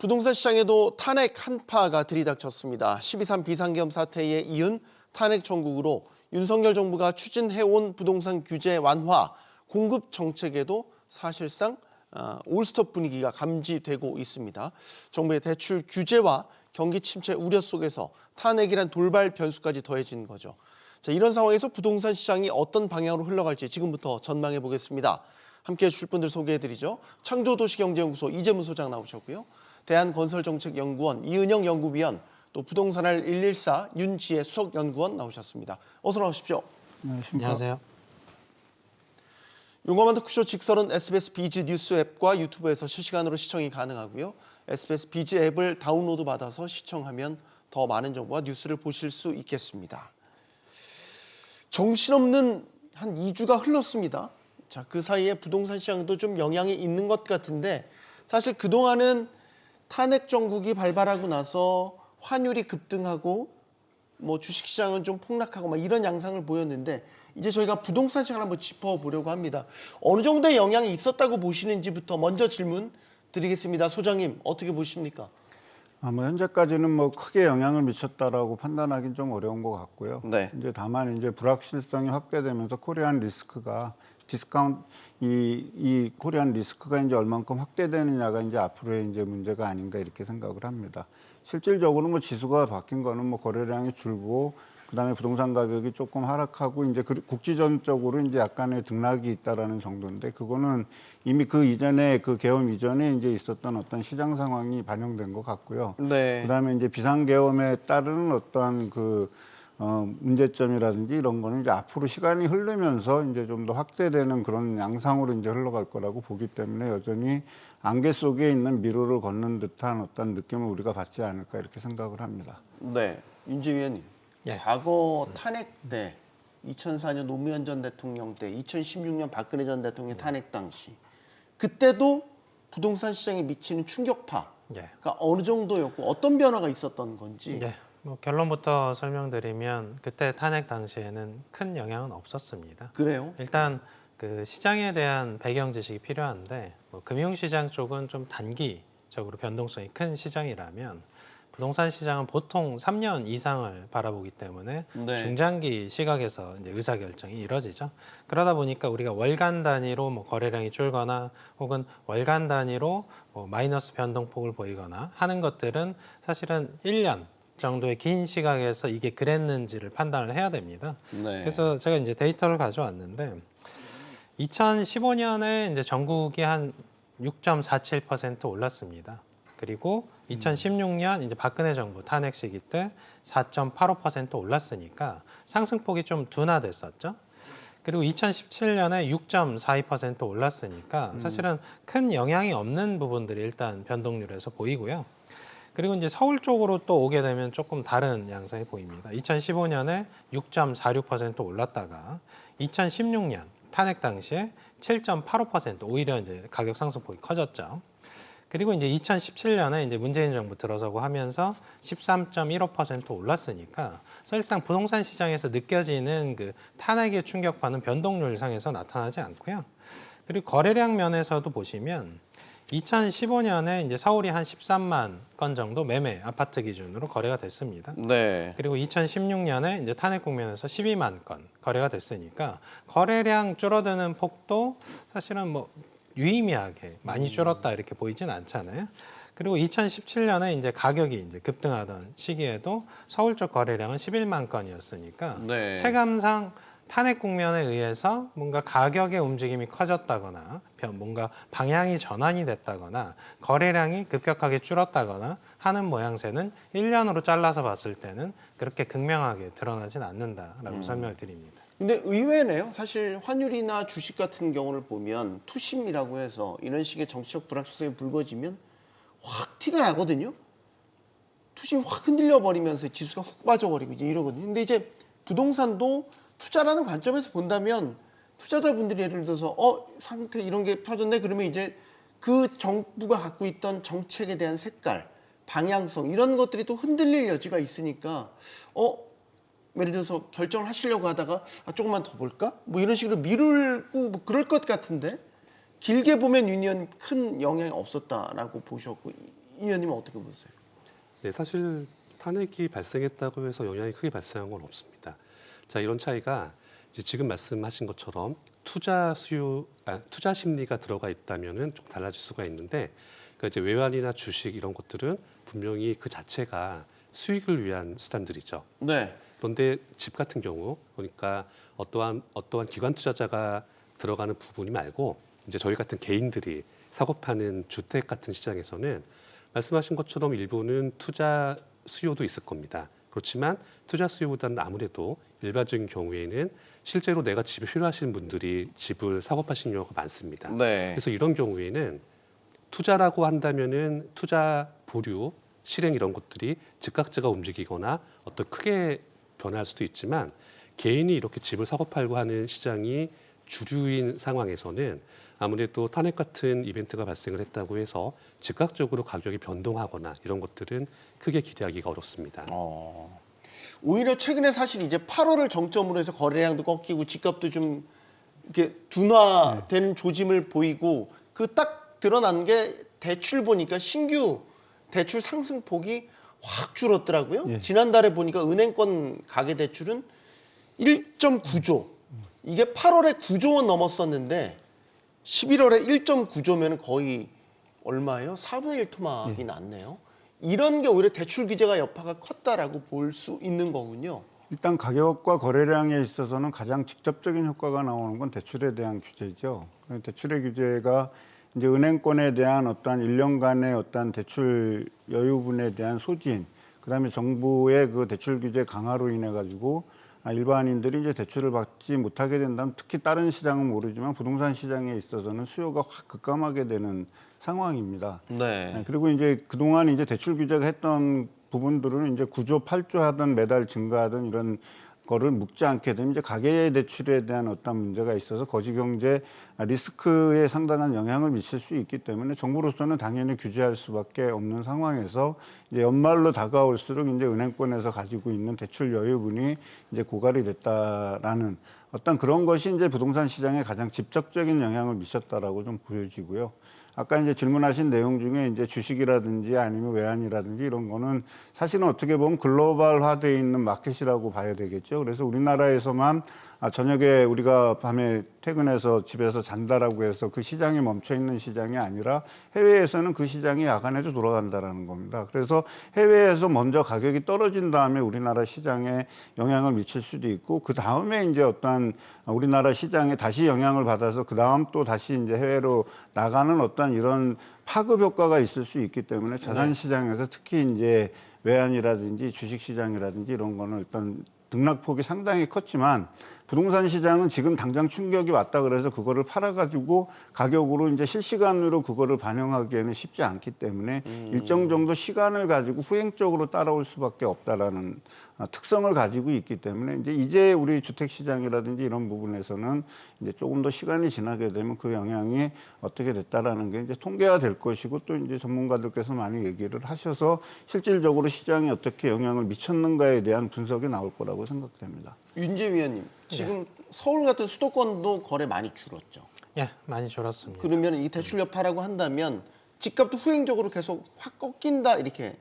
부동산 시장에도 탄핵 한파가 들이닥쳤습니다. 12.3 비상계엄 사태에 이은 탄핵 정국으로 윤석열 정부가 추진해온 부동산 규제 완화, 공급 정책에도 사실상 올스톱 분위기가 감지되고 있습니다. 정부의 대출 규제와 경기 침체 우려 속에서 탄핵이란 돌발 변수까지 더해진 거죠. 자, 이런 상황에서 부동산 시장이 어떤 방향으로 흘러갈지 지금부터 전망해 보겠습니다. 함께해 주실 분들 소개해드리죠. 창조도시경제연구소 이재문 소장 나오셨고요. 대한건설정책연구원 이은영 연구위원, 또 부동산알 114 윤지혜 수석연구원 나오셨습니다. 어서 나오십시오. 안녕하세요. 용감한 토크쇼 직설은 SBS 비즈 뉴스 앱과 유튜브에서 실시간으로 시청이 가능하고요. SBS 비즈 앱을 다운로드 받아서 시청하면 더 많은 정보와 뉴스를 보실 수 있겠습니다. 정신없는 한 2주가 흘렀습니다. 자, 그 사이에 부동산 시장도 좀 영향이 있는 것 같은데, 사실 그동안은 탄핵 정국이 발발하고 나서 환율이 급등하고 뭐 주식시장은 좀 폭락하고 막 이런 양상을 보였는데, 이제 저희가 부동산 시장을 한번 짚어보려고 합니다. 어느 정도의 영향이 있었다고 보시는지부터 먼저 질문 드리겠습니다. 소장님, 어떻게 보십니까? 뭐 현재까지는 뭐 크게 영향을 미쳤다라고 판단하기는 좀 어려운 것 같고요. 네. 이제 다만 이제 불확실성이 확대되면서 코리안 리스크가 디스카운트 이 코리안 리스크가 이제 얼만큼 확대되느냐가 이제 앞으로의 이제 문제가 아닌가 이렇게 생각을 합니다. 실질적으로 뭐 지수가 바뀐 거는 뭐 거래량이 줄고 그다음에 부동산 가격이 조금 하락하고 이제 국지전적으로 이제 약간의 등락이 있다라는 정도인데, 그거는 이미 그 이전에 그 계엄 이전에 이제 있었던 어떤 시장 상황이 반영된 것 같고요. 네. 그다음에 이제 비상계엄에 따르는 어떠한 문제점이라든지 이런 거는 이제 앞으로 시간이 흐르면서 이제 좀 더 확대되는 그런 양상으로 이제 흘러갈 거라고 보기 때문에 여전히 안개 속에 있는 미로를 걷는 듯한 어떤 느낌을 우리가 받지 않을까 이렇게 생각을 합니다. 네. 윤지 위원님. 예. 과거 탄핵 때 2004년 노무현 전 대통령 때 2016년 박근혜 전 대통령 탄핵 당시 그때도 부동산 시장에 미치는 충격파가 예. 어느 정도였고 어떤 변화가 있었던 건지. 예. 뭐 결론부터 설명드리면 그때 탄핵 당시에는 큰 영향은 없었습니다. 그래요? 일단 그 시장에 대한 배경 지식이 필요한데, 뭐 금융시장 쪽은 좀 단기적으로 변동성이 큰 시장이라면 부동산 시장은 보통 3년 이상을 바라보기 때문에 네. 중장기 시각에서 이제 의사결정이 이루어지죠. 그러다 보니까 우리가 월간 단위로 뭐 거래량이 줄거나 혹은 월간 단위로 뭐 마이너스 변동폭을 보이거나 하는 것들은 사실은 1년 정도의 긴 시각에서 이게 그랬는지를 판단을 해야 됩니다. 네. 그래서 제가 이제 데이터를 가져왔는데 2015년에 이제 전국이 한 6.47% 올랐습니다. 그리고 2016년 이제 박근혜 정부 탄핵 시기 때 4.85% 올랐으니까 상승폭이 좀 둔화됐었죠. 그리고 2017년에 6.42% 올랐으니까 사실은 큰 영향이 없는 부분들이 일단 변동률에서 보이고요. 그리고 이제 서울 쪽으로 또 오게 되면 조금 다른 양상이 보입니다. 2015년에 6.46% 올랐다가 2016년 탄핵 당시에 7.85% 오히려 이제 가격 상승폭이 커졌죠. 그리고 이제 2017년에 이제 문재인 정부 들어서고 하면서 13.15% 올랐으니까 사실상 부동산 시장에서 느껴지는 그 탄핵의 충격파는 변동률 상에서 나타나지 않고요. 그리고 거래량 면에서도 보시면 2015년에 이제 서울이 한 13만 건 정도 매매 아파트 기준으로 거래가 됐습니다. 네. 그리고 2016년에 이제 탄핵 국면에서 12만 건 거래가 됐으니까 거래량 줄어드는 폭도 사실은 뭐 유의미하게 많이 줄었다 이렇게 보이진 않잖아요. 그리고 2017년에 이제 가격이 이제 급등하던 시기에도 서울 쪽 거래량은 11만 건이었으니까 네. 체감상 탄핵 국면에 의해서 뭔가 가격의 움직임이 커졌다거나 뭔가 방향이 전환이 됐다거나 거래량이 급격하게 줄었다거나 하는 모양새는 1년으로 잘라서 봤을 때는 그렇게 극명하게 드러나진 않는다라고 설명을 드립니다. 근데 의외네요. 사실 환율이나 주식 같은 경우를 보면 투심이라고 해서 이런 식의 정치적 불확실성이 불거지면 확 티가 나거든요. 투심이 확 흔들려 버리면서 지수가 훅 빠져버리고 이제 이러거든요. 근데 이제 부동산도 투자라는 관점에서 본다면 투자자분들이 예를 들어서 상태 이런 게 펴졌네 그러면 이제 그 정부가 갖고 있던 정책에 대한 색깔, 방향성 이런 것들이 또 흔들릴 여지가 있으니까 예를 들어서 결정을 하시려고 하다가 조금만 더 볼까? 뭐 이런 식으로 미루고 뭐 그럴 것 같은데 길게 보면 유니언 큰 영향이 없었다라고 보셨고 이 의원님은 어떻게 보세요? 네, 사실 탄핵이 발생했다고 해서 영향이 크게 발생한 건 없습니다. 자, 이런 차이가 이제 지금 말씀하신 것처럼 투자 심리가 들어가 있다면은 좀 달라질 수가 있는데, 그러니까 이제 외환이나 주식 이런 것들은 분명히 그 자체가 수익을 위한 수단들이죠. 네. 그런데 집 같은 경우, 그러니까 어떠한 기관 투자자가 들어가는 부분이 말고 이제 저희 같은 개인들이 사고 파는 주택 같은 시장에서는 말씀하신 것처럼 일부는 투자 수요도 있을 겁니다. 그렇지만 투자 수요보다는 아무래도 일반적인 경우에는 실제로 내가 집이 필요하신 분들이 집을 사고 파시는 경우가 많습니다. 네. 그래서 이런 경우에는 투자라고 한다면은 투자 보류, 실행 이런 것들이 즉각제가 움직이거나 어떤 크게 변할 수도 있지만, 개인이 이렇게 집을 사고 팔고 하는 시장이 주류인 상황에서는 아무래도 탄핵 같은 이벤트가 발생을 했다고 해서 즉각적으로 가격이 변동하거나 이런 것들은 크게 기대하기가 어렵습니다. 오히려 최근에 사실 이제 8월을 정점으로 해서 거래량도 꺾이고 집값도 좀 이렇게 둔화되는 조짐을 보이고, 그 딱 드러난 게 대출 보니까 신규 대출 상승폭이 확 줄었더라고요. 지난달에 보니까 은행권 가계 대출은 1.9조. 이게 8월에 9조 원 넘었었는데 11월에 1.9조면 거의 얼마예요? 4분의 1 토막이 났네요. 이런 게 오히려 대출 규제가 여파가 컸다라고 볼 수 있는 거군요. 일단 가격과 거래량에 있어서는 가장 직접적인 효과가 나오는 건 대출에 대한 규제죠. 대출의 규제가 이제 은행권에 대한 어떠한 1년간의 어떠한 대출 여유분에 대한 소진, 그다음에 정부의 그 대출 규제 강화로 인해 가지고 일반인들이 이제 대출을 받지 못하게 된다면, 특히 다른 시장은 모르지만 부동산 시장에 있어서는 수요가 확 급감하게 되는 상황입니다. 네. 그리고 이제 그동안 이제 대출 규제가 했던 부분들은 이제 9조, 8조 하던 매달 증가하던 이런 거를 묶지 않게 되면 이제 가계 대출에 대한 어떤 문제가 있어서 거시 경제 리스크에 상당한 영향을 미칠 수 있기 때문에 정부로서는 당연히 규제할 수밖에 없는 상황에서 이제 연말로 다가올수록 이제 은행권에서 가지고 있는 대출 여유분이 이제 고갈이 됐다라는 어떤 그런 것이 이제 부동산 시장에 가장 직접적인 영향을 미쳤다라고 좀 보여지고요. 아까 이제 질문하신 내용 중에 이제 주식이라든지 아니면 외환이라든지 이런 거는 사실은 어떻게 보면 글로벌화되어 있는 마켓이라고 봐야 되겠죠. 그래서 우리나라에서만 저녁에 우리가 밤에 퇴근해서 집에서 잔다라고 해서 그 시장이 멈춰 있는 시장이 아니라 해외에서는 그 시장이 야간에도 돌아간다라는 겁니다. 그래서 해외에서 먼저 가격이 떨어진 다음에 우리나라 시장에 영향을 미칠 수도 있고, 그 다음에 이제 어떤 우리나라 시장에 다시 영향을 받아서 그 다음 또 다시 이제 해외로 나가는 어떤 이런 파급 효과가 있을 수 있기 때문에 자산 시장에서 특히 이제 외환이라든지 주식 시장이라든지 이런 거는 일단 등락폭이 상당히 컸지만, 부동산 시장은 지금 당장 충격이 왔다 그래서 그거를 팔아가지고 가격으로 이제 실시간으로 그거를 반영하기에는 쉽지 않기 때문에 일정 정도 시간을 가지고 후행적으로 따라올 수밖에 없다라는 특성을 가지고 있기 때문에 이제 우리 주택 시장이라든지 이런 부분에서는 이제 조금 더 시간이 지나게 되면 그 영향이 어떻게 됐다라는 게 이제 통계화 될 것이고, 또 이제 전문가들께서 많이 얘기를 하셔서 실질적으로 시장에 어떻게 영향을 미쳤는가에 대한 분석이 나올 거라고 생각됩니다. 윤재 위원님, 지금 서울 같은 수도권도 거래 많이 줄었죠. 예, 많이 줄었습니다. 그러면 이 대출 여파라고 한다면 집값도 후행적으로 계속 확 꺾인다 이렇게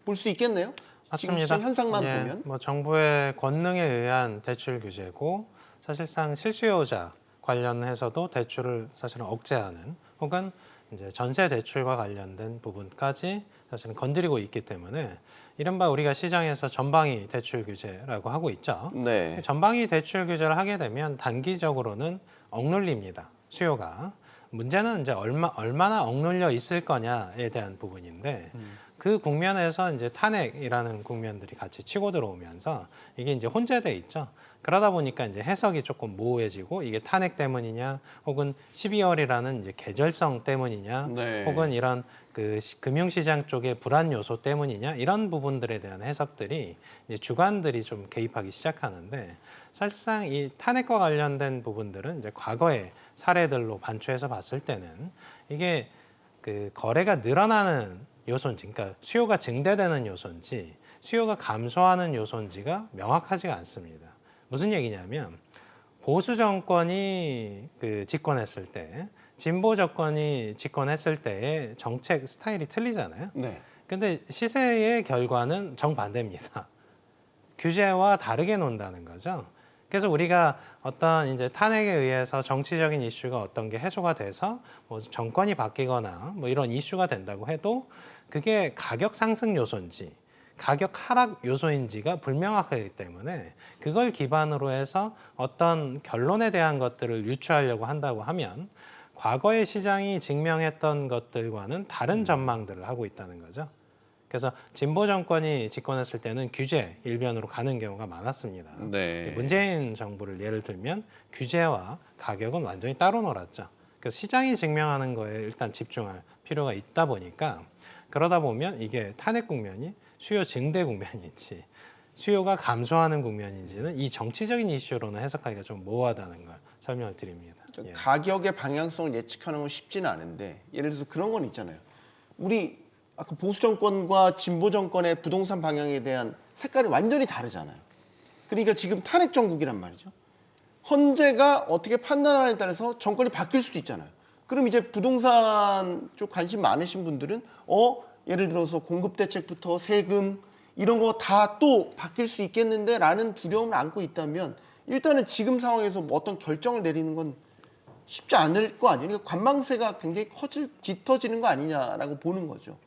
볼 수 있겠네요. 지금 맞습니다. 시장 현상만 예, 보면. 뭐 정부의 권능에 의한 대출 규제고, 사실상 실수요자 관련해서도 대출을 사실은 억제하는, 혹은 이제 전세 대출과 관련된 부분까지 사실은 건드리고 있기 때문에 이른바 우리가 시장에서 전방위 대출 규제라고 하고 있죠. 네. 전방위 대출 규제를 하게 되면 단기적으로는 억눌립니다. 수요가. 문제는 이제 얼마나 억눌려 있을 거냐에 대한 부분인데, 그 국면에서 이제 탄핵이라는 국면들이 같이 치고 들어오면서 이게 이제 혼재돼 있죠. 그러다 보니까 이제 해석이 조금 모호해지고, 이게 탄핵 때문이냐, 혹은 12월이라는 이제 계절성 때문이냐, 네. 혹은 이런 그 금융시장 쪽의 불안 요소 때문이냐, 이런 부분들에 대한 해석들이 이제 주관들이 좀 개입하기 시작하는데, 사실상 이 탄핵과 관련된 부분들은 이제 과거의 사례들로 반추해서 봤을 때는 이게 그 거래가 늘어나는 요소인지, 그러니까 수요가 증대되는 요소인지 수요가 감소하는 요소인지가 명확하지가 않습니다. 무슨 얘기냐면, 보수 정권이 그 집권했을 때 진보 정권이 집권했을 때의 정책 스타일이 틀리잖아요. 네. 근데 시세의 결과는 정반대입니다. 규제와 다르게 논다는 거죠. 그래서 우리가 어떤 이제 탄핵에 의해서 정치적인 이슈가 어떤 게 해소가 돼서 뭐 정권이 바뀌거나 뭐 이런 이슈가 된다고 해도 그게 가격 상승 요소인지 가격 하락 요소인지가 불명확하기 때문에 그걸 기반으로 해서 어떤 결론에 대한 것들을 유추하려고 한다고 하면 과거의 시장이 증명했던 것들과는 다른 전망들을 하고 있다는 거죠. 그래서 진보 정권이 집권했을 때는 규제 일변으로 가는 경우가 많았습니다. 네. 문재인 정부를 예를 들면 규제와 가격은 완전히 따로 놀았죠. 그래서 시장이 증명하는 거에 일단 집중할 필요가 있다 보니까 그러다 보면 이게 탄핵 국면이 수요 증대 국면인지 수요가 감소하는 국면인지는 이 정치적인 이슈로는 해석하기가 좀 모호하다는 걸 설명을 드립니다. 예. 가격의 방향성을 예측하는 건 쉽지는 않은데 예를 들어서 그런 건 있잖아요. 우리 아까 보수 정권과 진보 정권의 부동산 방향에 대한 색깔이 완전히 다르잖아요. 그러니까 지금 탄핵 정국이란 말이죠. 헌재가 어떻게 판단하느냐에 따라서 정권이 바뀔 수도 있잖아요. 그럼 이제 부동산 쪽 관심 많으신 분들은 예를 들어서 공급 대책부터 세금 이런 거 다 또 바뀔 수 있겠는데라는 두려움을 안고 있다면 일단은 지금 상황에서 뭐 어떤 결정을 내리는 건 쉽지 않을 거 아니에요. 그러니까 관망세가 굉장히 짙어지는 거 아니냐라고 보는 거죠.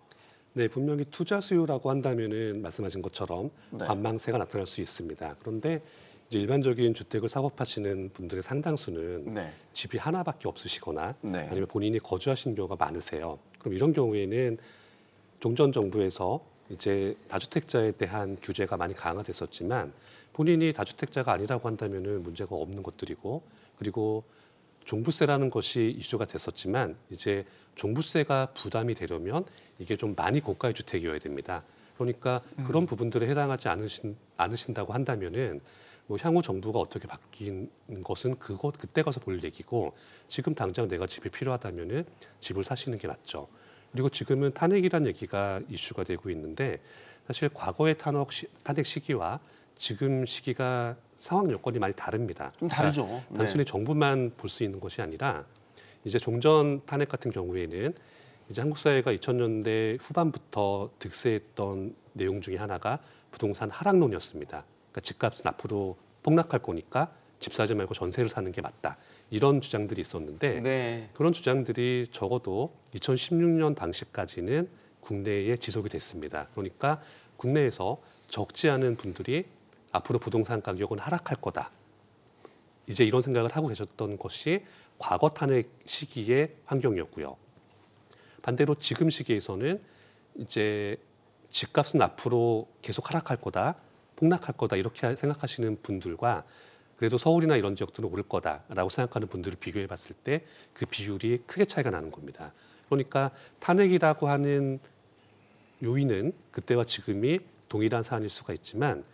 네, 분명히 투자 수요라고 한다면은 말씀하신 것처럼 네. 관망세가 나타날 수 있습니다. 그런데 이제 일반적인 주택을 사고파시는 분들의 상당수는 네. 집이 하나밖에 없으시거나 네. 아니면 본인이 거주하시는 경우가 많으세요. 그럼 이런 경우에는 종전 정부에서 이제 다주택자에 대한 규제가 많이 강화됐었지만 본인이 다주택자가 아니라고 한다면은 문제가 없는 것들이고 그리고 종부세라는 것이 이슈가 됐었지만 이제 종부세가 부담이 되려면 이게 좀 많이 고가의 주택이어야 됩니다. 그러니까 그런 부분들에 해당하지 않으신다고 한다면은 뭐 향후 정부가 어떻게 바뀌는 것은 그때 가서 볼 얘기고 지금 당장 내가 집이 필요하다면은 집을 사시는 게 맞죠. 그리고 지금은 탄핵이라는 얘기가 이슈가 되고 있는데 사실 과거의 탄핵 시기와 지금 시기가 상황 여건이 많이 다릅니다. 좀 다르죠. 그러니까 단순히 정부만 볼 수 있는 것이 아니라 이제 종전 탄핵 같은 경우에는 이제 한국 사회가 2000년대 후반부터 득세했던 내용 중에 하나가 부동산 하락론이었습니다. 그러니까 집값은 앞으로 폭락할 거니까 집 사지 말고 전세를 사는 게 맞다. 이런 주장들이 있었는데 네. 그런 주장들이 적어도 2016년 당시까지는 국내에 지속이 됐습니다. 그러니까 국내에서 적지 않은 분들이 앞으로 부동산 가격은 하락할 거다. 이제 이런 생각을 하고 계셨던 것이 과거 탄핵 시기의 환경이었고요. 반대로 지금 시기에서는 이제 집값은 앞으로 계속 하락할 거다, 폭락할 거다 이렇게 생각하시는 분들과 그래도 서울이나 이런 지역들은 오를 거다라고 생각하는 분들을 비교해 봤을 때 그 비율이 크게 차이가 나는 겁니다. 그러니까 탄핵이라고 하는 요인은 그때와 지금이 동일한 사안일 수가 있지만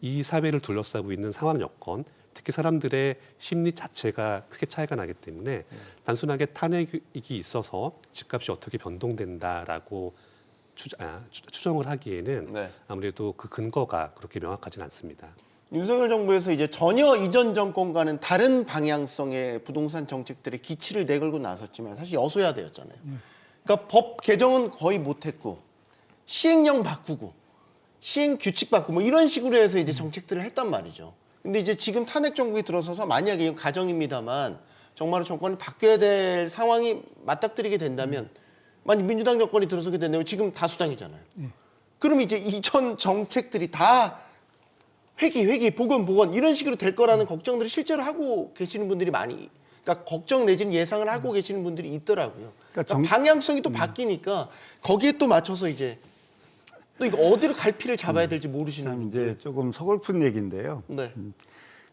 이 사회를 둘러싸고 있는 상황 여건, 특히 사람들의 심리 자체가 크게 차이가 나기 때문에 단순하게 탄핵이 있어서 집값이 어떻게 변동된다라고 추정을 하기에는 네. 아무래도 그 근거가 그렇게 명확하진 않습니다. 윤석열 정부에서 이제 전혀 이전 정권과는 다른 방향성의 부동산 정책들의 기치를 내걸고 나섰지만 사실 여소야대였잖아요. 그러니까 법 개정은 거의 못했고 시행령 바꾸고 시행 규칙 바꾸고 뭐 이런 식으로 해서 이제 정책들을 했단 말이죠. 근데 이제 지금 탄핵 정국이 들어서서 만약에 이건 가정입니다만 정말로 정권이 바뀌어야 될 상황이 맞닥뜨리게 된다면 만약 민주당 정권이 들어서게 된다면 지금 다수당이잖아요. 그럼 이제 이전 정책들이 다 회기, 복원 이런 식으로 될 거라는 걱정들을 실제로 하고 계시는 분들이 많이, 그러니까 걱정 내지는 예상을 하고 계시는 분들이 있더라고요. 그러니까 방향성이 또 바뀌니까 거기에 또 맞춰서 이제 또 이거 어디로 갈피를 잡아야 될지 모르시는 참 분들. 이제 조금 서글픈 얘기인데요. 네.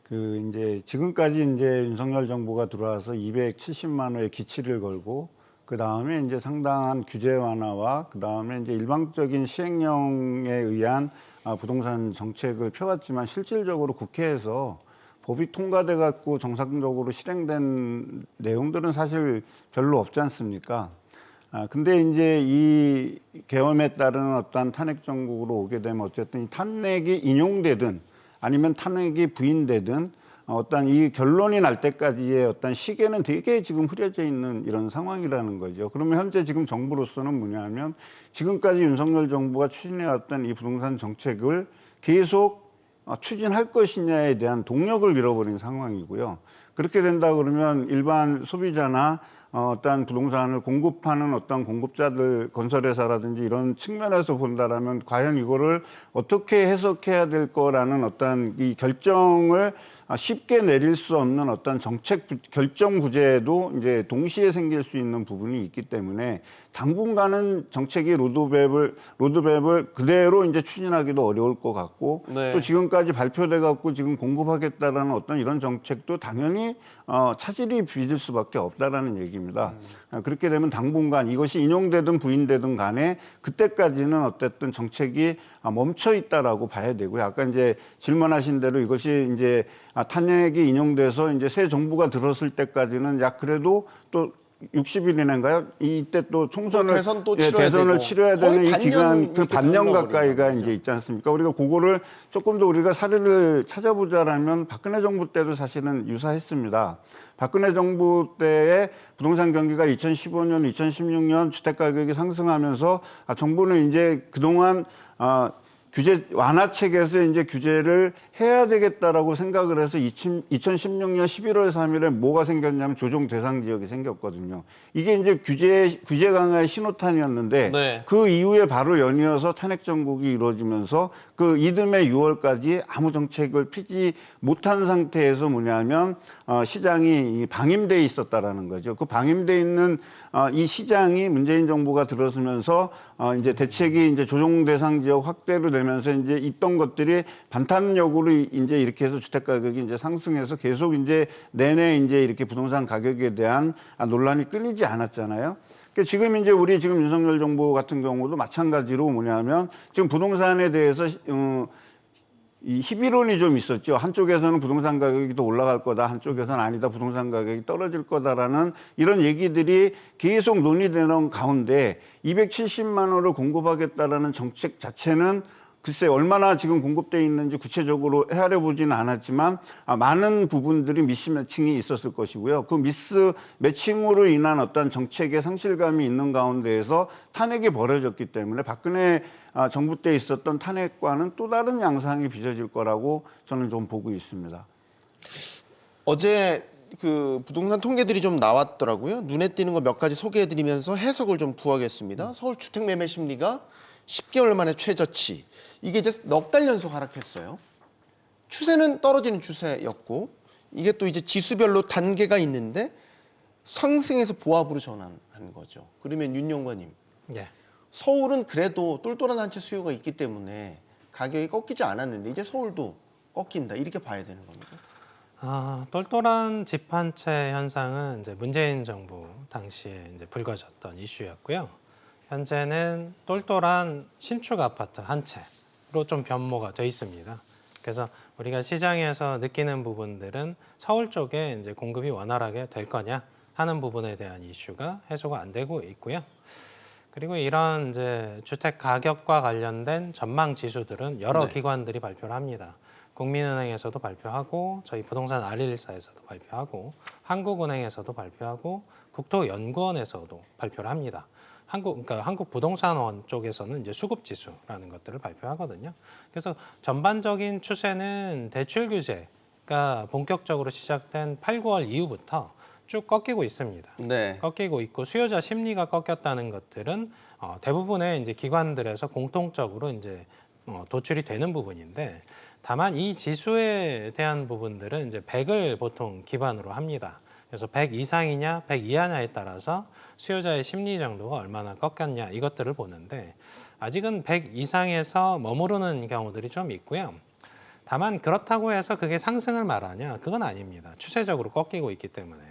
그 이제 지금까지 이제 윤석열 정부가 들어와서 270만 호의 기치를 걸고 그 다음에 이제 상당한 규제 완화와 그 다음에 이제 일방적인 시행령에 의한 부동산 정책을 펴왔지만 실질적으로 국회에서 법이 통과돼 갖고 정상적으로 실행된 내용들은 사실 별로 없지 않습니까? 근데 이제 이 계엄에 따른 어떤 탄핵 정국으로 오게 되면 어쨌든 이 탄핵이 인용되든 아니면 탄핵이 부인되든 어떤 이 결론이 날 때까지의 어떤 시계는 되게 지금 흐려져 있는 이런 상황이라는 거죠. 그러면 현재 지금 정부로서는 뭐냐면 지금까지 윤석열 정부가 추진해왔던 이 부동산 정책을 계속 추진할 것이냐에 대한 동력을 잃어버린 상황이고요. 그렇게 된다 그러면 일반 소비자나 어떤 부동산을 공급하는 어떤 공급자들, 건설회사라든지 이런 측면에서 본다라면 과연 이거를 어떻게 해석해야 될 거라는 어떤 이 결정을 쉽게 내릴 수 없는 어떤 정책 결정 부재도 이제 동시에 생길 수 있는 부분이 있기 때문에 당분간은 정책의 로드맵을 그대로 이제 추진하기도 어려울 것 같고 네. 또 지금까지 발표돼 갖고 지금 공급하겠다라는 어떤 이런 정책도 당연히 차질이 빚을 수밖에 없다라는 얘기입니다. 그렇게 되면 당분간 이것이 인용되든 부인되든 간에 그때까지는 어쨌든 정책이 멈춰 있다라고 봐야 되고요. 아까 이제 질문하신 대로 이것이 이제 탄핵이 인용돼서 이제 새 정부가 들었을 때까지는 약 그래도 또 60일이나인가요? 이때 또 총선을 대선 또 치러야 대선을 되고. 치러야 거의 되는 이 반년 기간 그 이렇게 반년 흘러버리는 가까이가 거죠. 이제 있지 않습니까? 우리가 그거를 조금 더 우리가 사례를 찾아보자라면 박근혜 정부 때도 사실은 유사했습니다. 박근혜 정부 때의 부동산 경기가 2015년, 2016년 주택 가격이 상승하면서 정부는 이제 그동안 규제 완화책에서 이제 규제를 해야 되겠다라고 생각을 해서 2016년 11월 3일에 뭐가 생겼냐면 조정 대상 지역이 생겼거든요. 이게 이제 규제 강화의 신호탄이었는데 네. 그 이후에 바로 연이어서 탄핵 정국이 이루어지면서 그 이듬해 6월까지 아무 정책을 피지 못한 상태에서 뭐냐면 시장이 방임돼 있었다라는 거죠. 그 방임돼 있는 이 시장이 문재인 정부가 들어서면서 이제 대책이 이제 조정 대상 지역 확대로 되면서 이제 있던 것들이 반탄력으로 이제 이렇게 해서 주택 가격이 이제 상승해서 계속 이제 내내 이제 이렇게 부동산 가격에 대한 논란이 끊이지 않았잖아요. 그러니까 지금 이제 우리 지금 윤석열 정부 같은 경우도 마찬가지로 뭐냐면 지금 부동산에 대해서 이 희비론이 좀 있었죠. 한쪽에서는 부동산 가격이 더 올라갈 거다. 한쪽에서는 아니다. 부동산 가격이 떨어질 거다라는 이런 얘기들이 계속 논의되는 가운데 270만 원을 공급하겠다라는 정책 자체는 글쎄 얼마나 지금 공급되어 있는지 구체적으로 헤아려 보지는 않았지만 많은 부분들이 미스매칭이 있었을 것이고요. 그 미스매칭으로 인한 어떤 정책의 상실감이 있는 가운데에서 탄핵이 벌어졌기 때문에 박근혜 정부 때 있었던 탄핵과는 또 다른 양상이 빚어질 거라고 저는 좀 보고 있습니다. 어제 그 부동산 통계들이 좀 나왔더라고요. 눈에 띄는 거 몇 가지 소개해드리면서 해석을 좀 부하겠습니다. 서울 주택 매매 심리가 10개월 만에 최저치. 이게 이제 넉 달 연속 하락했어요. 추세는 떨어지는 추세였고 이게 또 이제 지수별로 단계가 있는데 상승에서 보합으로 전환한 거죠. 그러면 윤영관님, 예. 서울은 그래도 똘똘한 한 채 수요가 있기 때문에 가격이 꺾이지 않았는데 이제 서울도 꺾인다 이렇게 봐야 되는 겁니다. 똘똘한 집 한 채 현상은 이제 문재인 정부 당시에 이제 불거졌던 이슈였고요. 현재는 똘똘한 신축 아파트 한 채로 좀 변모가 돼 있습니다. 그래서 우리가 시장에서 느끼는 부분들은 서울 쪽에 이제 공급이 원활하게 될 거냐 하는 부분에 대한 이슈가 해소가 안 되고 있고요. 그리고 이런 이제 주택 가격과 관련된 전망 지수들은 여러 기관들이 발표를 합니다. 국민은행에서도 발표하고 저희 부동산 R114에서도 발표하고 한국은행에서도 발표하고 국토연구원에서도 발표를 합니다. 그러니까 한국부동산원 쪽에서는 이제 수급지수라는 것들을 발표하거든요. 그래서 전반적인 추세는 대출 규제가 본격적으로 시작된 8, 9월 이후부터 쭉 꺾이고 있습니다. 네. 꺾이고 있고 수요자 심리가 꺾였다는 것들은 대부분의 이제 기관들에서 공통적으로 이제 도출이 되는 부분인데 다만 이 지수에 대한 부분들은 이제 100을 보통 기반으로 합니다. 그래서 100 이상이냐, 100 이하냐에 따라서 수요자의 심리 정도가 얼마나 꺾였냐 이것들을 보는데 아직은 100 이상에서 머무르는 경우들이 좀 있고요. 다만 그렇다고 해서 그게 상승을 말하냐? 그건 아닙니다. 추세적으로 꺾이고 있기 때문에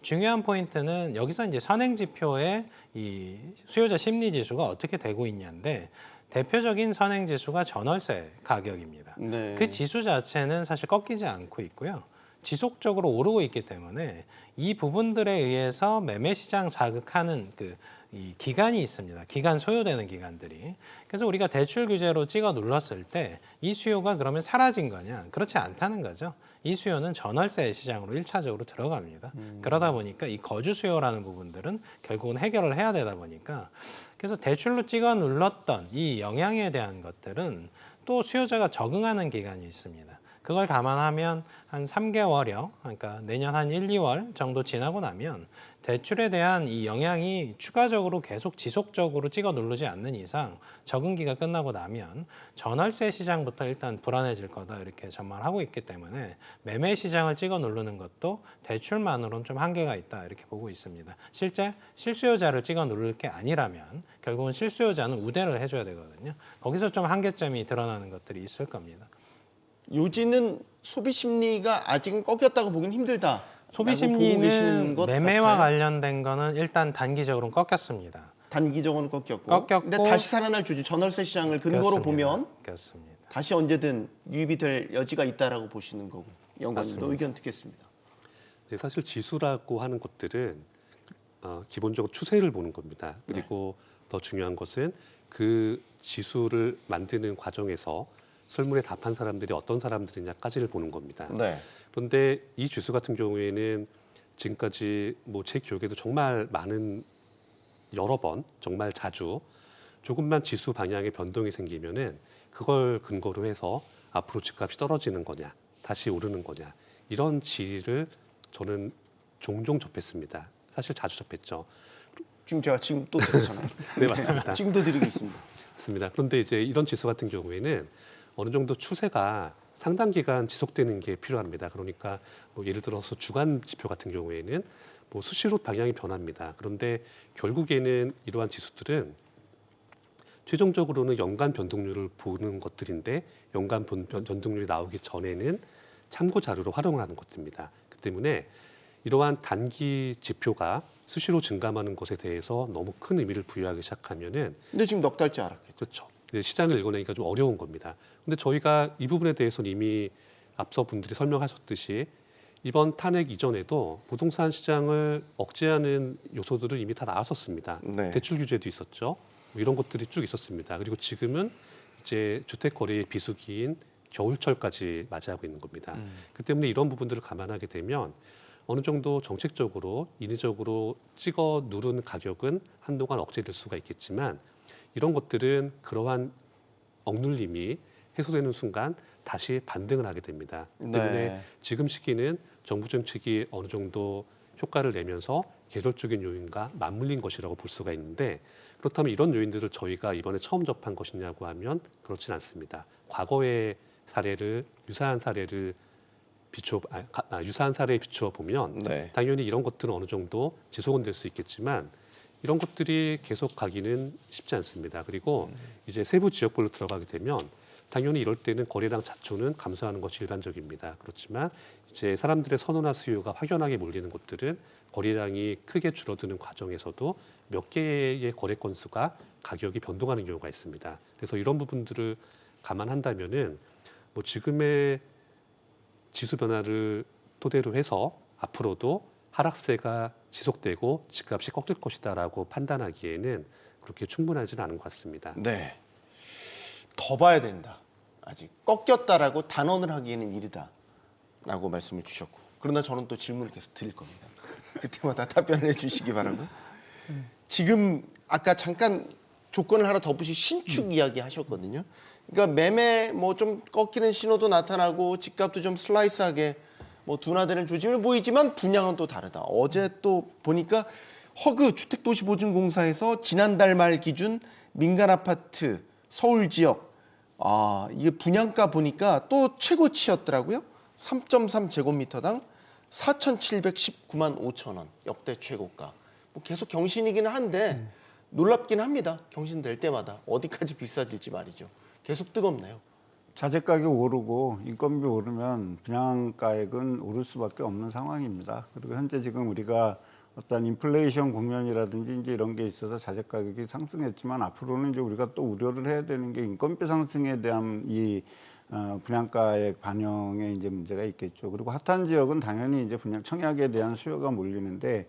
중요한 포인트는 여기서 이제 선행지표의 이 수요자 심리 지수가 어떻게 되고 있냐인데 대표적인 선행지수가 전월세 가격입니다. 네. 그 지수 자체는 사실 꺾이지 않고 있고요. 지속적으로 오르고 있기 때문에 이 부분들에 의해서 매매 시장 자극하는 이 기간이 있습니다. 기간 소요되는 기간들이. 그래서 우리가 대출 규제로 찍어 눌렀을 때 이 수요가 그러면 사라진 거냐? 그렇지 않다는 거죠. 이 수요는 전월세 시장으로 1차적으로 들어갑니다. 그러다 보니까 이 거주 수요라는 부분들은 결국은 해결을 해야 되다 보니까 그래서 대출로 찍어 눌렀던 이 영향에 대한 것들은 또 수요자가 적응하는 기간이 있습니다. 그걸 감안하면 한 3개월여, 그러니까 내년 한 1, 2월 정도 지나고 나면 대출에 대한 이 영향이 추가적으로 계속 지속적으로 찍어 누르지 않는 이상 적응기가 끝나고 나면 전월세 시장부터 일단 불안해질 거다 이렇게 전망하고 있기 때문에 매매 시장을 찍어 누르는 것도 대출만으로는 좀 한계가 있다 이렇게 보고 있습니다. 실제 실수요자를 찍어 누를 게 아니라면 결국은 실수요자는 우대를 해줘야 되거든요. 거기서 좀 한계점이 드러나는 것들이 있을 겁니다. 요지는 소비 심리가 아직은 꺾였다고 보기는 힘들다. 소비 심리는 매매와 관련된 거는 일단 단기적으로는 꺾였습니다. 단기적으로는 꺾였고. 근데 다시 살아날 조짐, 전월세 시장을 근거로 보면 그렇습니다. 다시 언제든 유입이 될 여지가 있다라고 보시는 거고. 영관님도 맞습니다. 의견 듣겠습니다. 네, 사실 지수라고 하는 것들은 기본적으로 추세를 보는 겁니다. 그리고 더 중요한 것은 그 지수를 만드는 과정에서 설문에 답한 사람들이 어떤 사람들이냐까지를 보는 겁니다. 네. 그런데 이 지수 같은 경우에는 지금까지 뭐 제 기억에도 정말 많은 여러 번 정말 자주 조금만 지수 방향의 변동이 생기면은 그걸 근거로 해서 앞으로 집값이 떨어지는 거냐 다시 오르는 거냐 이런 질의를 저는 종종 접했습니다. 사실 자주 접했죠. 지금 제가 지금 또 드렸잖아요. 네, 맞습니다. 지금도 드리고 있습니다. 맞습니다. 그런데 이제 이런 지수 같은 경우에는 어느 정도 추세가 상당 기간 지속되는 게 필요합니다. 그러니까 뭐 예를 들어서 주간 지표 같은 경우에는 뭐 수시로 방향이 변합니다. 그런데 결국에는 이러한 지수들은 최종적으로는 연간 변동률을 보는 것들인데 연간 변동률이 나오기 전에는 참고 자료로 활용을 하는 것입니다. 그 때문에 이러한 단기 지표가 수시로 증감하는 것에 대해서 너무 큰 의미를 부여하기 시작하면은 근데 지금 넉 달째 알았겠죠. 그렇죠. 시장을 읽어내기가 좀 어려운 겁니다. 근데 저희가 이 부분에 대해서는 이미 앞서 분들이 설명하셨듯이 이번 탄핵 이전에도 부동산 시장을 억제하는 요소들은 이미 다 나왔었습니다. 네. 대출 규제도 있었죠. 뭐 이런 것들이 쭉 있었습니다. 그리고 지금은 이제 주택 거래의 비수기인 겨울철까지 맞이하고 있는 겁니다. 그 때문에 이런 부분들을 감안하게 되면 어느 정도 정책적으로 인위적으로 찍어 누른 가격은 한동안 억제될 수가 있겠지만 이런 것들은 그러한 억눌림이 해소되는 순간 다시 반등을 하게 됩니다. 그 때문에 네. 지금 시기는 정부 정책이 어느 정도 효과를 내면서 계절적인 요인과 맞물린 것이라고 볼 수가 있는데 그렇다면 이런 요인들을 저희가 이번에 처음 접한 것이냐고 하면 그렇진 않습니다. 과거의 사례를 유사한 사례에 비추어 보면 네. 당연히 이런 것들은 어느 정도 지속은 될 수 있겠지만 이런 것들이 계속 가기는 쉽지 않습니다. 그리고 이제 세부 지역별로 들어가게 되면 당연히 이럴 때는 거래량 자초는 감소하는 것이 일반적입니다. 그렇지만 이제 사람들의 선호나 수요가 확연하게 몰리는 곳들은 거래량이 크게 줄어드는 과정에서도 몇 개의 거래 건수가 가격이 변동하는 경우가 있습니다. 그래서 이런 부분들을 감안한다면은 뭐 지금의 지수 변화를 토대로 해서 앞으로도 하락세가 지속되고 집값이 꺾일 것이다라고 판단하기에는 그렇게 충분하지는 않은 것 같습니다. 네. 더 봐야 된다. 아직 꺾였다라고 단언을 하기에는 이르다라고 말씀을 주셨고 그러나 저는 또 질문을 계속 드릴 겁니다. 그때마다 답변을 해주시기 바라고. 지금 아까 잠깐 조건을 하나 덧붙이 신축 이야기 하셨거든요. 그러니까 매매 뭐 좀 꺾이는 신호도 나타나고 집값도 좀 슬라이스하게 뭐 둔화되는 조짐을 보이지만 분양은 또 다르다. 어제 또 보니까 허그 주택도시보증공사에서 지난달 말 기준 민간 아파트 서울 지역 이게 분양가 보니까 또 최고치였더라고요. 3.3 제곱미터당 4,719만 5천 원 역대 최고가. 뭐 계속 경신이기는 한데 놀랍긴 합니다. 경신될 때마다 어디까지 비싸질지 말이죠. 계속 뜨겁네요. 자재 가격 오르고 인건비 오르면 분양가액은 오를 수밖에 없는 상황입니다. 그리고 현재 지금 우리가 어떤 인플레이션 국면이라든지 이제 이런 게 있어서 자재 가격이 상승했지만 앞으로는 이제 우리가 또 우려를 해야 되는 게 인건비 상승에 대한 이 분양가의 반영에 이제 문제가 있겠죠. 그리고 핫한 지역은 당연히 이제 분양 청약에 대한 수요가 몰리는데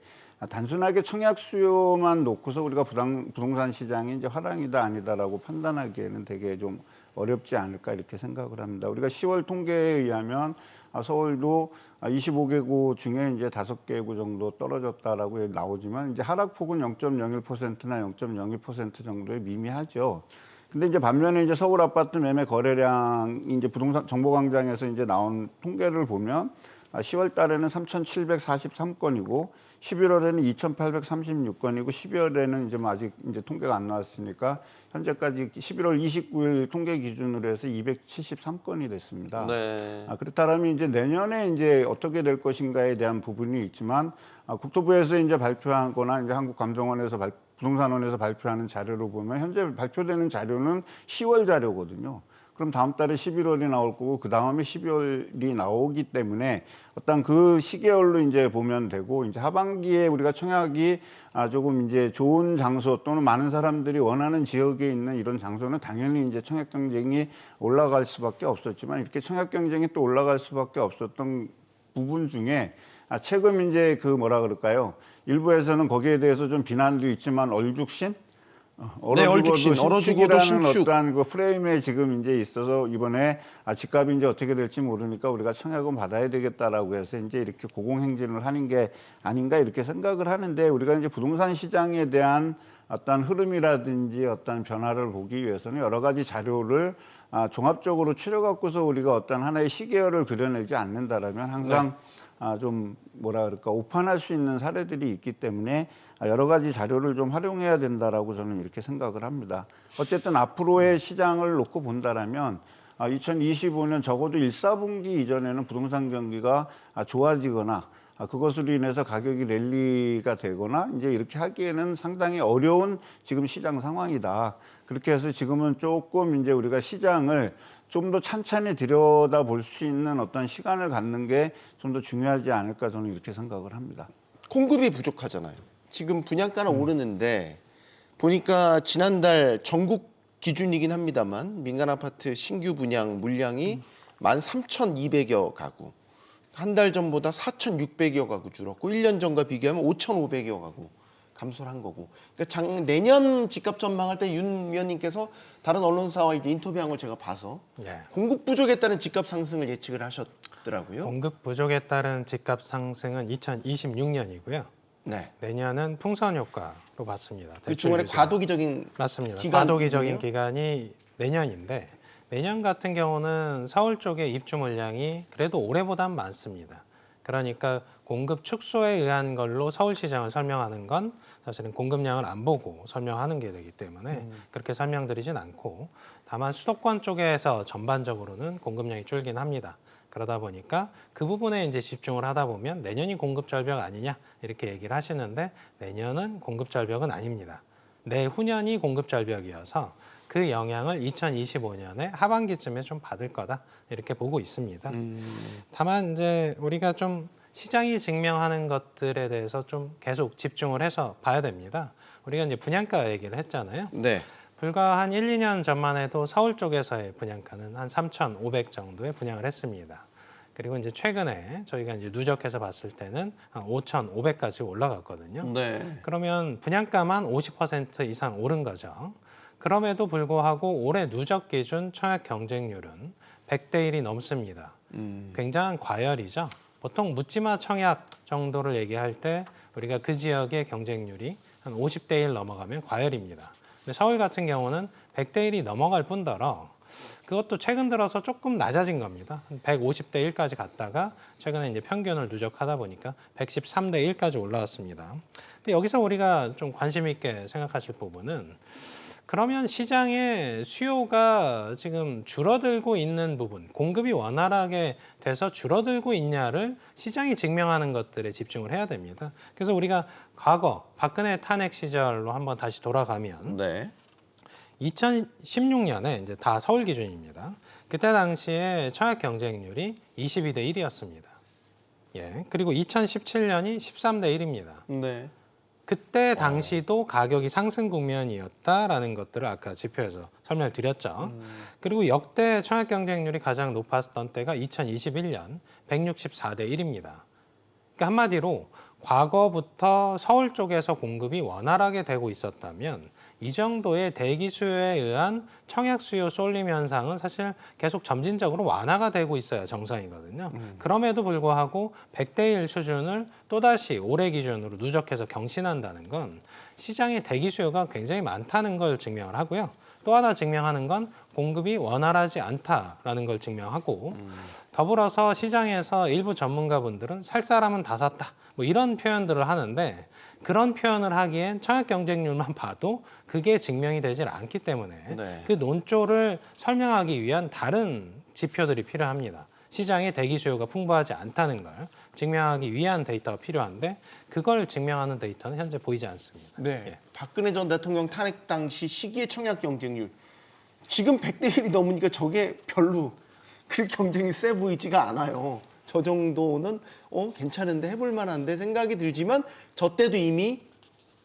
단순하게 청약 수요만 놓고서 우리가 부동산 시장이 이제 화랑이다 아니다라고 판단하기에는 되게 좀 어렵지 않을까 이렇게 생각을 합니다. 우리가 10월 통계에 의하면 서울도 25개구 중에 이제 5개구 정도 떨어졌다라고 나오지만 이제 하락폭은 0.01%나 0.02% 정도에 미미하죠. 근데 이제 반면에 이제 서울 아파트 매매 거래량이 이제 부동산 정보광장에서 이제 나온 통계를 보면 10월 달에는 3,743건이고 11월에는 2,836건이고 12월에는 이제 아직 이제 통계가 안 나왔으니까 현재까지 11월 29일 통계 기준으로 해서 273건이 됐습니다. 네. 그렇다면 이제 내년에 이제 어떻게 될 것인가에 대한 부분이 있지만 국토부에서 이제 발표하거나 이제 한국감정원에서 부동산원에서 발표하는 자료로 보면 현재 발표되는 자료는 10월 자료거든요. 그럼 다음 달에 11월이 나올 거고 그 다음에 12월이 나오기 때문에 어떤 그 시계열로 이제 보면 되고 이제 하반기에 우리가 청약이 조금 이제 좋은 장소 또는 많은 사람들이 원하는 지역에 있는 이런 장소는 당연히 이제 청약 경쟁이 올라갈 수밖에 없었지만 이렇게 청약 경쟁이 또 올라갈 수밖에 없었던 부분 중에 최근 이제 그 뭐라 그럴까요? 일부에서는 거기에 대해서 좀 비난도 있지만 얼죽신? 얼어죽어도 신축이라는 어떠한 그 프레임에 지금 이제 있어서 이번에 집값이 이제 어떻게 될지 모르니까 우리가 청약은 받아야 되겠다라고 해서 이제 이렇게 고공행진을 하는 게 아닌가 이렇게 생각을 하는데 우리가 이제 부동산 시장에 대한 어떤 흐름이라든지 어떤 변화를 보기 위해서는 여러 가지 자료를 종합적으로 추려갖고서 우리가 어떤 하나의 시계열을 그려내지 않는다라면 항상 좀 뭐라 그럴까 오판할 수 있는 사례들이 있기 때문에 여러 가지 자료를 좀 활용해야 된다라고 저는 이렇게 생각을 합니다. 어쨌든 앞으로의 시장을 놓고 본다라면 2025년 적어도 1, 4분기 이전에는 부동산 경기가 좋아지거나 그것으로 인해서 가격이 랠리가 되거나 이제 이렇게 하기에는 상당히 어려운 지금 시장 상황이다. 그렇게 해서 지금은 조금 이제 우리가 시장을 좀 더 찬찬히 들여다 볼 수 있는 어떤 시간을 갖는 게 좀 더 중요하지 않을까 저는 이렇게 생각을 합니다. 공급이 부족하잖아요. 지금 분양가는 오르는데 보니까 지난달 전국 기준이긴 합니다만 민간 아파트 신규 분양 물량이 13,200여 가구. 한 달 전보다 4,600여 가구 줄었고 1년 전과 비교하면 5,500여 가구 감소를 한 거고. 그러니까 내년 집값 전망할 때 윤 위원님께서 다른 언론사와 이제 인터뷰한 걸 제가 봐서 공급 부족에 따른 집값 상승을 예측을 하셨더라고요. 공급 부족에 따른 집값 상승은 2026년이고요. 네. 내년은 풍선 효과로 봤습니다. 그 중간에 과도기적인 맞습니다. 기간이군요. 과도기적인 기간이 내년인데 내년 같은 경우는 서울 쪽의 입주 물량이 그래도 올해보단 많습니다. 그러니까 공급 축소에 의한 걸로 서울 시장을 설명하는 건 사실은 공급량을 안 보고 설명하는 게 되기 때문에 그렇게 설명드리진 않고 다만 수도권 쪽에서 전반적으로는 공급량이 줄긴 합니다. 그러다 보니까 그 부분에 이제 집중을 하다 보면 내년이 공급 절벽 아니냐 이렇게 얘기를 하시는데 내년은 공급 절벽은 아닙니다. 내후년이 공급 절벽이어서 그 영향을 2025년에 하반기쯤에 좀 받을 거다 이렇게 보고 있습니다. 다만 이제 우리가 좀 시장이 증명하는 것들에 대해서 좀 계속 집중을 해서 봐야 됩니다. 우리가 이제 분양가 얘기를 했잖아요. 네. 불과 한 1, 2년 전만 해도 서울 쪽에서의 분양가는 한 3,500 정도에 분양을 했습니다. 그리고 이제 최근에 저희가 이제 누적해서 봤을 때는 한 5,500까지 올라갔거든요. 네. 그러면 분양가만 50% 이상 오른 거죠. 그럼에도 불구하고 올해 누적 기준 청약 경쟁률은 100대 1이 넘습니다. 굉장한 과열이죠. 보통 묻지마 청약 정도를 얘기할 때 우리가 그 지역의 경쟁률이 한 50대 1 넘어가면 과열입니다. 근데 서울 같은 경우는 100대 1이 넘어갈 뿐더러 그것도 최근 들어서 조금 낮아진 겁니다. 150대 1까지 갔다가 최근에 이제 평균을 누적하다 보니까 113대 1까지 올라왔습니다. 근데 여기서 우리가 좀 관심 있게 생각하실 부분은 그러면 시장의 수요가 지금 줄어들고 있는 부분, 공급이 원활하게 돼서 줄어들고 있냐를 시장이 증명하는 것들에 집중을 해야 됩니다. 그래서 우리가 과거 박근혜 탄핵 시절로 한번 다시 돌아가면 네. 2016년에 이제 다 서울 기준입니다. 그때 당시에 청약 경쟁률이 22대 1이었습니다. 예. 그리고 2017년이 13대 1입니다. 네. 그때 당시도 가격이 상승 국면이었다라는 것들을 아까 지표에서 설명을 드렸죠. 그리고 역대 청약 경쟁률이 가장 높았던 때가 2021년 164대 1입니다. 그러니까 한마디로 과거부터 서울 쪽에서 공급이 원활하게 되고 있었다면 이 정도의 대기 수요에 의한 청약 수요 쏠림 현상은 사실 계속 점진적으로 완화가 되고 있어야 정상이거든요. 그럼에도 불구하고 100대 1 수준을 또다시 올해 기준으로 누적해서 경신한다는 건 시장의 대기 수요가 굉장히 많다는 걸 증명을 하고요. 또 하나 증명하는 건 공급이 원활하지 않다라는 걸 증명하고 더불어서 시장에서 일부 전문가분들은 살 사람은 다 샀다 뭐 이런 표현들을 하는데 그런 표현을 하기엔 청약 경쟁률만 봐도 그게 증명이 되질 않기 때문에 네. 그 논조를 설명하기 위한 다른 지표들이 필요합니다. 시장에 대기 수요가 풍부하지 않다는 걸 증명하기 위한 데이터가 필요한데 그걸 증명하는 데이터는 현재 보이지 않습니다. 네. 예. 박근혜 전 대통령 탄핵 당시 시기의 청약 경쟁률 지금 100대 1이 넘으니까 저게 별로 그렇게 경쟁이 세 보이지가 않아요. 저 정도는 괜찮은데 해볼 만한데 생각이 들지만 저 때도 이미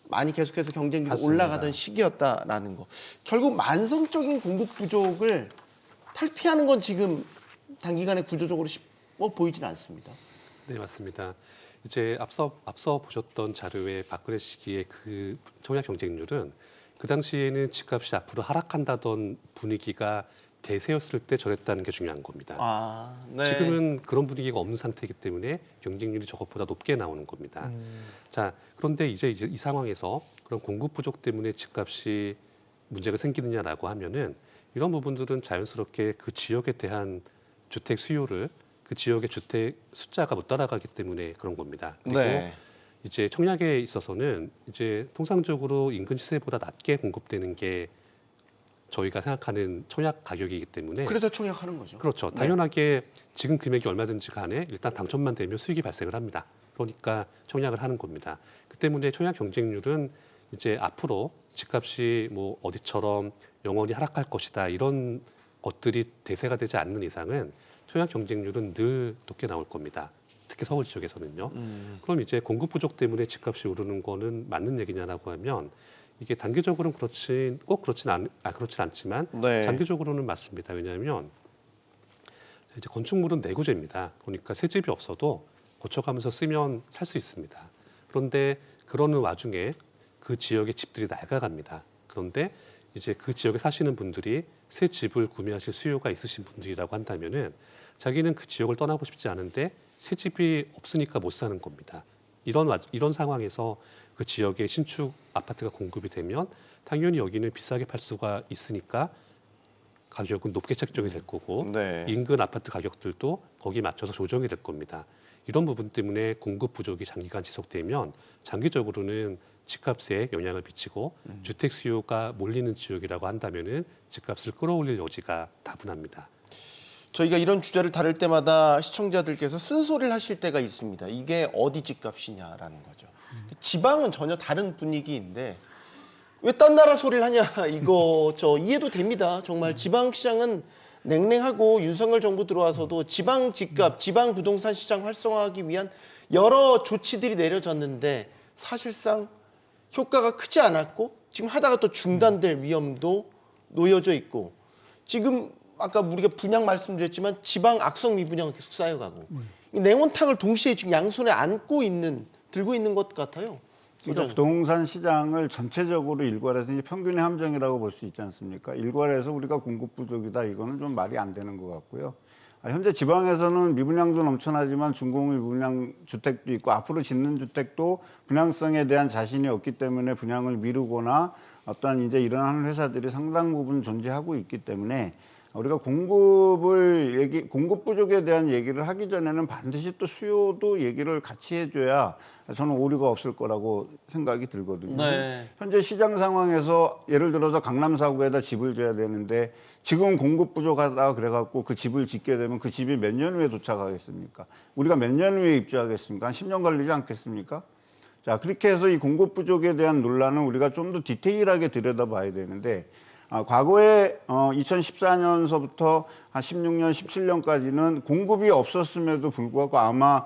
많이 계속해서 경쟁률이 맞습니다. 올라가던 시기였다라는 거. 결국 만성적인 공급 부족을 탈피하는 건 지금 단기간에 구조적으로 쉽어 보이지는 않습니다. 네, 맞습니다. 이제 앞서 보셨던 자료의 박근혜 시기의 그 청약 경쟁률은 그 당시에는 집값이 앞으로 하락한다던 분위기가 대세였을 때 저랬다는 게 중요한 겁니다. 아, 네. 지금은 그런 분위기가 없는 상태이기 때문에 경쟁률이 저것보다 높게 나오는 겁니다. 자, 그런데 이제 이 상황에서 그런 공급 부족 때문에 집값이 문제가 생기느냐라고 하면은 이런 부분들은 자연스럽게 그 지역에 대한 주택 수요를 그 지역의 주택 숫자가 못 따라가기 때문에 그런 겁니다. 그리고 네. 이제 청약에 있어서는 이제 통상적으로 인근 시세보다 낮게 공급되는 게 저희가 생각하는 청약 가격이기 때문에 그래서 청약하는 거죠. 그렇죠. 네. 당연하게 지금 금액이 얼마든지 간에 일단 당첨만 되면 수익이 발생을 합니다. 그러니까 청약을 하는 겁니다. 그 때문에 청약 경쟁률은 이제 앞으로 집값이 뭐 어디처럼 영원히 하락할 것이다 이런 것들이 대세가 되지 않는 이상은 청약 경쟁률은 늘 높게 나올 겁니다. 특히 서울 지역에서는요. 그럼 이제 공급 부족 때문에 집값이 오르는 거는 맞는 얘기냐라고 하면 이게 단기적으로는 그렇진 않지만 네. 장기적으로는 맞습니다. 왜냐하면 이제 건축물은 내구재입니다. 그러니까 새 집이 없어도 고쳐가면서 쓰면 살 수 있습니다. 그런데 그러는 와중에 그 지역의 집들이 낡아갑니다. 그런데 이제 그 지역에 사시는 분들이 새 집을 구매하실 수요가 있으신 분들이라고 한다면은 자기는 그 지역을 떠나고 싶지 않은데 새 집이 없으니까 못 사는 겁니다. 이런 상황에서 그 지역에 신축 아파트가 공급이 되면 당연히 여기는 비싸게 팔 수가 있으니까 가격은 높게 책정이 될 거고 네. 인근 아파트 가격들도 거기에 맞춰서 조정이 될 겁니다. 이런 부분 때문에 공급 부족이 장기간 지속되면 장기적으로는 집값에 영향을 미치고 주택 수요가 몰리는 지역이라고 한다면은 집값을 끌어올릴 여지가 다분합니다. 저희가 이런 주제를 다룰 때마다 시청자들께서 쓴소리를 하실 때가 있습니다. 이게 어디 집값이냐라는 거죠. 지방은 전혀 다른 분위기인데 왜 딴 나라 소리를 하냐 이거 저 이해도 됩니다. 정말 지방시장은 냉랭하고 윤석열 정부 들어와서도 지방 집값, 지방 부동산 시장 활성화하기 위한 여러 조치들이 내려졌는데 사실상 효과가 크지 않았고 지금 하다가 또 중단될 위험도 놓여져 있고 지금 아까 우리가 분양 말씀드렸지만 지방 악성 미분양은 계속 쌓여가고 이 냉온탕을 동시에 지금 양손에 들고 있는 것 같아요. 그러니까 부동산 시장을 전체적으로 일괄해서 이제 평균의 함정이라고 볼 수 있지 않습니까? 일괄해서 우리가 공급 부족이다 이거는 좀 말이 안 되는 것 같고요. 현재 지방에서는 미분양도 넘쳐나지만 준공 미분양 주택도 있고 앞으로 짓는 주택도 분양성에 대한 자신이 없기 때문에 분양을 미루거나 어떤 이제 일어나는 회사들이 상당 부분 존재하고 있기 때문에 우리가 공급 부족에 대한 얘기를 하기 전에는 반드시 또 수요도 얘기를 같이 해줘야 저는 오류가 없을 거라고 생각이 들거든요. 네. 현재 시장 상황에서 예를 들어서 강남 4구에다 집을 줘야 되는데 지금 공급 부족하다 그래갖고 그 집을 짓게 되면 그 집이 몇 년 후에 도착하겠습니까? 우리가 몇 년 후에 입주하겠습니까? 한 10년 걸리지 않겠습니까? 자, 그렇게 해서 이 공급 부족에 대한 논란은 우리가 좀 더 디테일하게 들여다봐야 되는데 과거에 2014년서부터 한 16년, 17년까지는 공급이 없었음에도 불구하고 아마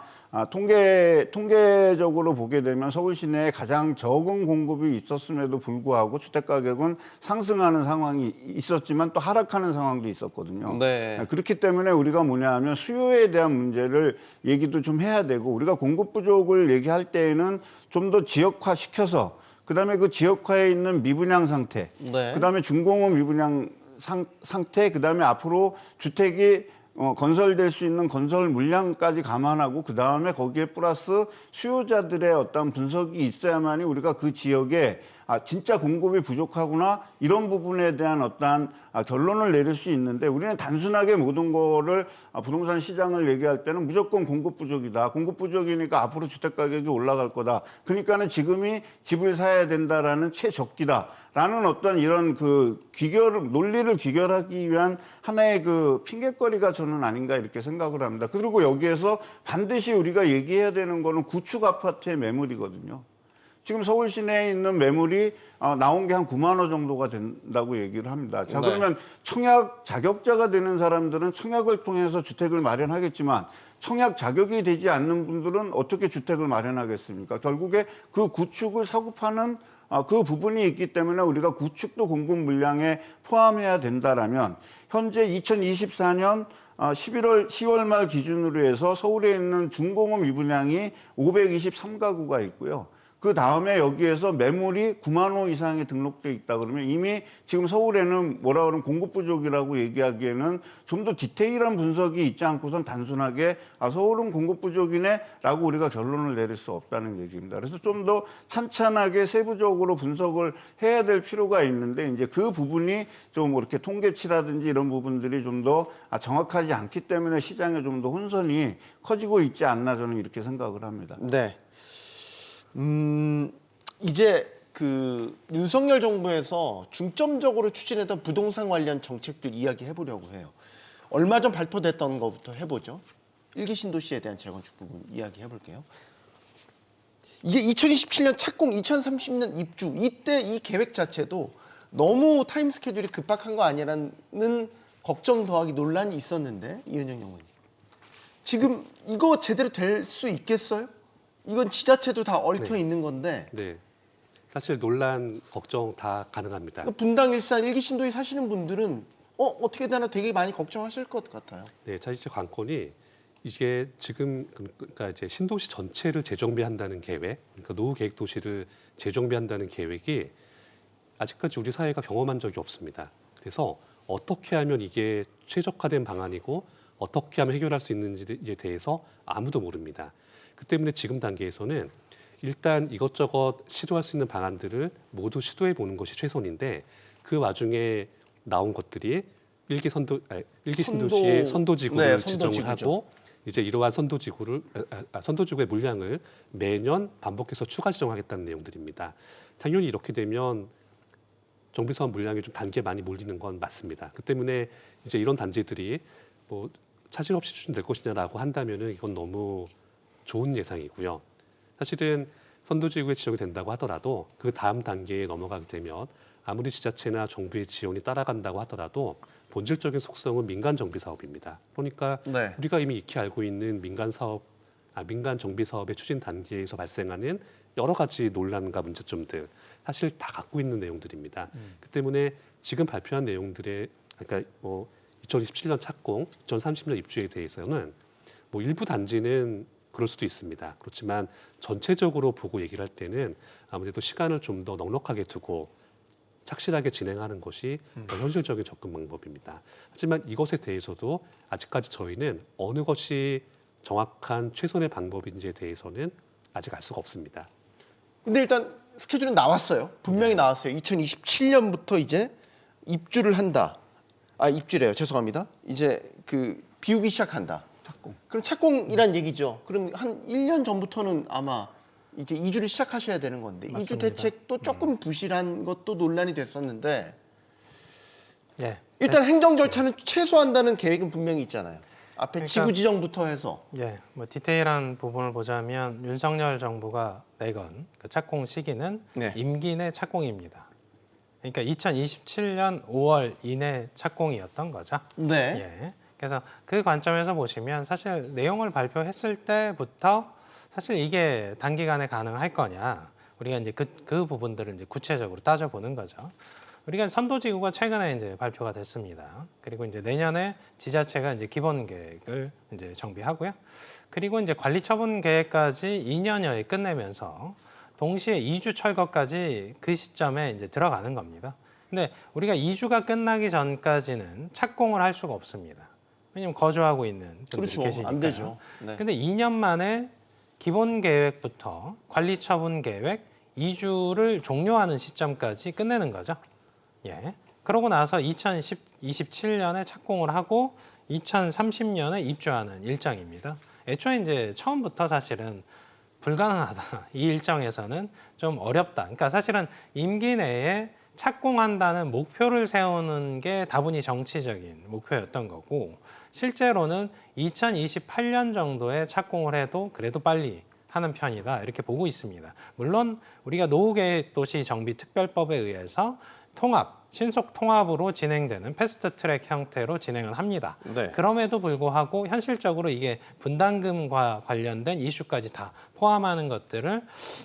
통계적으로 보게 되면 서울 시내에 가장 적은 공급이 있었음에도 불구하고 주택 가격은 상승하는 상황이 있었지만 또 하락하는 상황도 있었거든요. 네. 그렇기 때문에 우리가 뭐냐 하면 수요에 대한 문제를 얘기도 좀 해야 되고 우리가 공급 부족을 얘기할 때에는 좀 더 지역화 시켜서 그다음에 그 지역화에 있는 미분양 상태, 네. 그다음에 중공업 미분양 상태, 그다음에 앞으로 주택이 건설될 수 있는 건설 물량까지 감안하고 그다음에 거기에 플러스 수요자들의 어떤 분석이 있어야만이 우리가 그 지역에 진짜 공급이 부족하구나 이런 부분에 대한 어떠한 결론을 내릴 수 있는데 우리는 단순하게 모든 거를 부동산 시장을 얘기할 때는 무조건 공급 부족이다. 공급 부족이니까 앞으로 주택 가격이 올라갈 거다. 그러니까는 지금이 집을 사야 된다라는 최적기다라는 어떤 이런 그 논리를 귀결하기 위한 하나의 그 핑계거리가 저는 아닌가 이렇게 생각을 합니다. 그리고 여기에서 반드시 우리가 얘기해야 되는 거는 구축 아파트의 매물이거든요. 지금 서울 시내에 있는 매물이 나온 게 한 9만 호 정도가 된다고 얘기를 합니다. 자, 그러면 청약 자격자가 되는 사람들은 청약을 통해서 주택을 마련하겠지만 청약 자격이 되지 않는 분들은 어떻게 주택을 마련하겠습니까? 결국에 그 구축을 사고 파는 그 부분이 있기 때문에 우리가 구축도 공급 물량에 포함해야 된다라면 현재 2024년 10월 말 기준으로 해서 서울에 있는 중공업 미분양이 523가구가 있고요. 그 다음에 여기에서 매물이 9만 호 이상이 등록돼 있다 그러면 이미 지금 서울에는 뭐라 그러면 공급 부족이라고 얘기하기에는 좀 더 디테일한 분석이 있지 않고선 단순하게 서울은 공급 부족이네라고 우리가 결론을 내릴 수 없다는 얘기입니다. 그래서 좀 더 찬찬하게 세부적으로 분석을 해야 될 필요가 있는데 이제 그 부분이 좀 이렇게 통계치라든지 이런 부분들이 좀 더 정확하지 않기 때문에 시장에 좀 더 혼선이 커지고 있지 않나 저는 이렇게 생각을 합니다. 네. 이제 그 윤석열 정부에서 중점적으로 추진했던 부동산 관련 정책들 이야기해 보려고 해요. 얼마 전 발표됐던 것부터 해보죠. 일기 신도시에 대한 재건축 부분 이야기해 볼게요. 이게 2027년 착공, 2030년 입주 이때 이 계획 자체도 너무 타임 스케줄이 급박한 거 아니라는 걱정 더하기 논란이 있었는데 이은영 연구원님. 지금 이거 제대로 될 수 있겠어요? 이건 지자체도 다 얽혀 있는 건데 네. 사실 논란, 걱정 다 가능합니다. 분당, 일산, 일기 신도에 사시는 분들은 어떻게 되나 되게 많이 걱정하실 것 같아요. 네, 자치제 관건이 이게 지금 그러니까 이제 신도시 전체를 재정비한다는 계획, 그러니까 노후 계획 도시를 재정비한다는 계획이 아직까지 우리 사회가 경험한 적이 없습니다. 그래서 어떻게 하면 이게 최적화된 방안이고 어떻게 하면 해결할 수 있는지에 대해서 아무도 모릅니다. 그 때문에 지금 단계에서는 일단 이것저것 시도할 수 있는 방안들을 모두 시도해 보는 것이 최선인데 그 와중에 나온 것들이 일기 신도시의 선도지구를 지정을 하고 이제 이러한 선도지구의 물량을 매년 반복해서 추가 지정하겠다는 내용들입니다. 당연히 이렇게 되면 정비사업 물량이 좀 단계에 많이 몰리는 건 맞습니다. 그 때문에 이제 이런 단지들이 뭐 차질 없이 추진될 것이냐라고 한다면은 이건 너무 좋은 예상이고요. 사실은 선도지구에 지정이 된다고 하더라도 그 다음 단계에 넘어가게 되면 아무리 지자체나 정부의 지원이 따라간다고 하더라도 본질적인 속성은 민간 정비 사업입니다. 그러니까 네. 우리가 이미 익히 알고 있는 민간 정비 사업의 추진 단계에서 발생하는 여러 가지 논란과 문제점들 사실 다 갖고 있는 내용들입니다. 그 때문에 지금 발표한 내용들의 그러니까 2027년 착공, 2030년 입주에 대해서는 뭐 일부 단지는 그럴 수도 있습니다. 그렇지만 전체적으로 보고 얘기를 할 때는 아무래도 시간을 좀 더 넉넉하게 두고 착실하게 진행하는 것이 더 현실적인 접근 방법입니다. 하지만 이것에 대해서도 아직까지 저희는 어느 것이 정확한 최선의 방법인지에 대해서는 아직 알 수가 없습니다. 근데 일단 스케줄은 나왔어요. 분명히 나왔어요. 2027년부터 이제 입주를 한다. 입주래요. 죄송합니다. 이제 그 비우기 시작한다. 그럼 착공이란 얘기죠. 그럼 한 1년 전부터는 아마 이제 이주를 시작하셔야 되는 건데 맞습니다. 이주 대책도 조금 부실한 것도 논란이 됐었는데 예. 일단 행정 절차는 최소화한다는 계획은 분명히 있잖아요. 앞에 그러니까, 지구 지정부터 해서 예, 뭐 디테일한 부분을 보자면 윤석열 정부가 내건 그 착공 시기는 네. 임기 내 착공입니다. 그러니까 2027년 5월 이내 착공이었던 거죠. 네. 예. 그래서 그 관점에서 보시면 사실 내용을 발표했을 때부터 사실 이게 단기간에 가능할 거냐, 우리가 이제 그 부분들을 이제 구체적으로 따져보는 거죠. 우리가 선도지구가 최근에 이제 발표가 됐습니다. 그리고 이제 내년에 지자체가 이제 기본 계획을 이제 정비하고요. 그리고 이제 관리 처분 계획까지 2년여에 끝내면서 동시에 2주 철거까지 그 시점에 이제 들어가는 겁니다. 근데 우리가 2주가 끝나기 전까지는 착공을 할 수가 없습니다. 왜냐면 거주하고 있는 분들이 그렇죠. 계시니까요. 안 되죠. 네. 근데 2년 만에 기본 계획부터 관리 처분 계획 2주를 종료하는 시점까지 끝내는 거죠. 예. 그러고 나서 2027년에 착공을 하고 2030년에 입주하는 일정입니다. 애초에 이제 처음부터 사실은 불가능하다. 이 일정에서는 좀 어렵다. 그러니까 사실은 임기 내에 착공한다는 목표를 세우는 게 다분히 정치적인 목표였던 거고, 실제로는 2028년 정도에 착공을 해도 그래도 빨리 하는 편이다, 이렇게 보고 있습니다. 물론 우리가 노후계획도시 정비특별법에 의해서 신속 통합으로 진행되는 패스트 트랙 형태로 진행을 합니다. 네. 그럼에도 불구하고 현실적으로 이게 분담금과 관련된 이슈까지 다 포함하는 것들을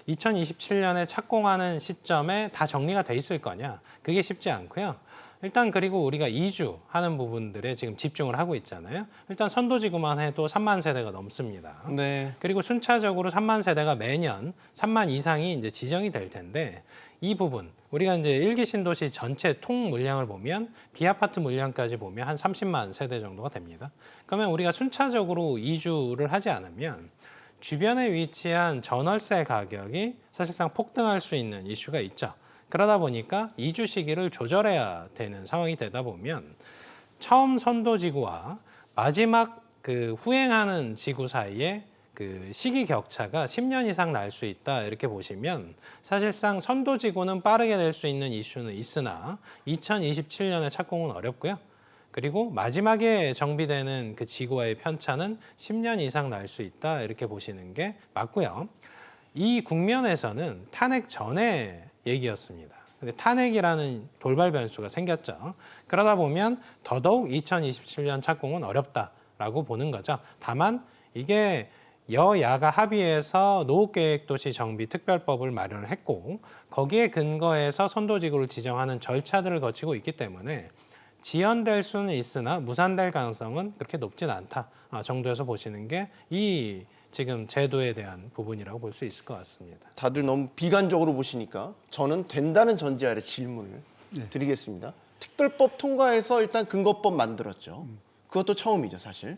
2027년에 착공하는 시점에 다 정리가 돼 있을 거냐? 그게 쉽지 않고요. 일단 그리고 우리가 이주 하는 부분들에 지금 집중을 하고 있잖아요. 일단 선도지구만 해도 3만 세대가 넘습니다. 네. 그리고 순차적으로 3만 세대가 매년 3만 이상이 이제 지정이 될 텐데, 이 부분 우리가 이제 1기 신도시 전체 통 물량을 보면 비아파트 물량까지 보면 한 30만 세대 정도가 됩니다. 그러면 우리가 순차적으로 이주를 하지 않으면 주변에 위치한 전월세 가격이 사실상 폭등할 수 있는 이슈가 있죠. 그러다 보니까 이주 시기를 조절해야 되는 상황이 되다 보면 처음 선도지구와 마지막 그 후행하는 지구 사이에 그 시기 격차가 10년 이상 날 수 있다, 이렇게 보시면 사실상 선도지구는 빠르게 될 수 있는 이슈는 있으나 2027년에 착공은 어렵고요. 그리고 마지막에 정비되는 그 지구와의 편차는 10년 이상 날 수 있다, 이렇게 보시는 게 맞고요. 이 국면에서는 탄핵 전에 얘기였습니다. 근데 탄핵이라는 돌발 변수가 생겼죠. 그러다 보면 더더욱 2027년 착공은 어렵다라고 보는 거죠. 다만 이게 여야가 합의해서 노후계획도시 정비특별법을 마련을 했고, 거기에 근거해서 선도지구를 지정하는 절차들을 거치고 있기 때문에 지연될 수는 있으나 무산될 가능성은 그렇게 높진 않다 정도에서 보시는 게 이 지금 제도에 대한 부분이라고 볼 수 있을 것 같습니다. 다들 너무 비관적으로 보시니까 저는 된다는 전제 아래 질문을 드리겠습니다. 특별법 통과해서 일단 근거법 만들었죠. 그것도 처음이죠, 사실.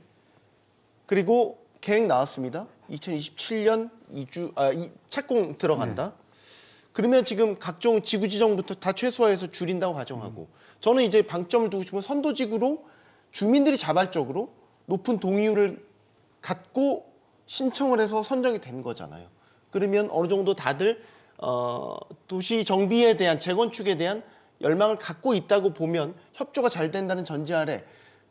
그리고 계획 나왔습니다. 2027년 착공 들어간다. 그러면 지금 각종 지구 지정부터 다 최소화해서 줄인다고 가정하고, 저는 이제 방점을 두고 싶은 건 선도지구로 주민들이 자발적으로 높은 동의율을 갖고 신청을 해서 선정이 된 거잖아요. 그러면 어느 정도 다들 도시 정비에 대한, 재건축에 대한 열망을 갖고 있다고 보면 협조가 잘 된다는 전제 아래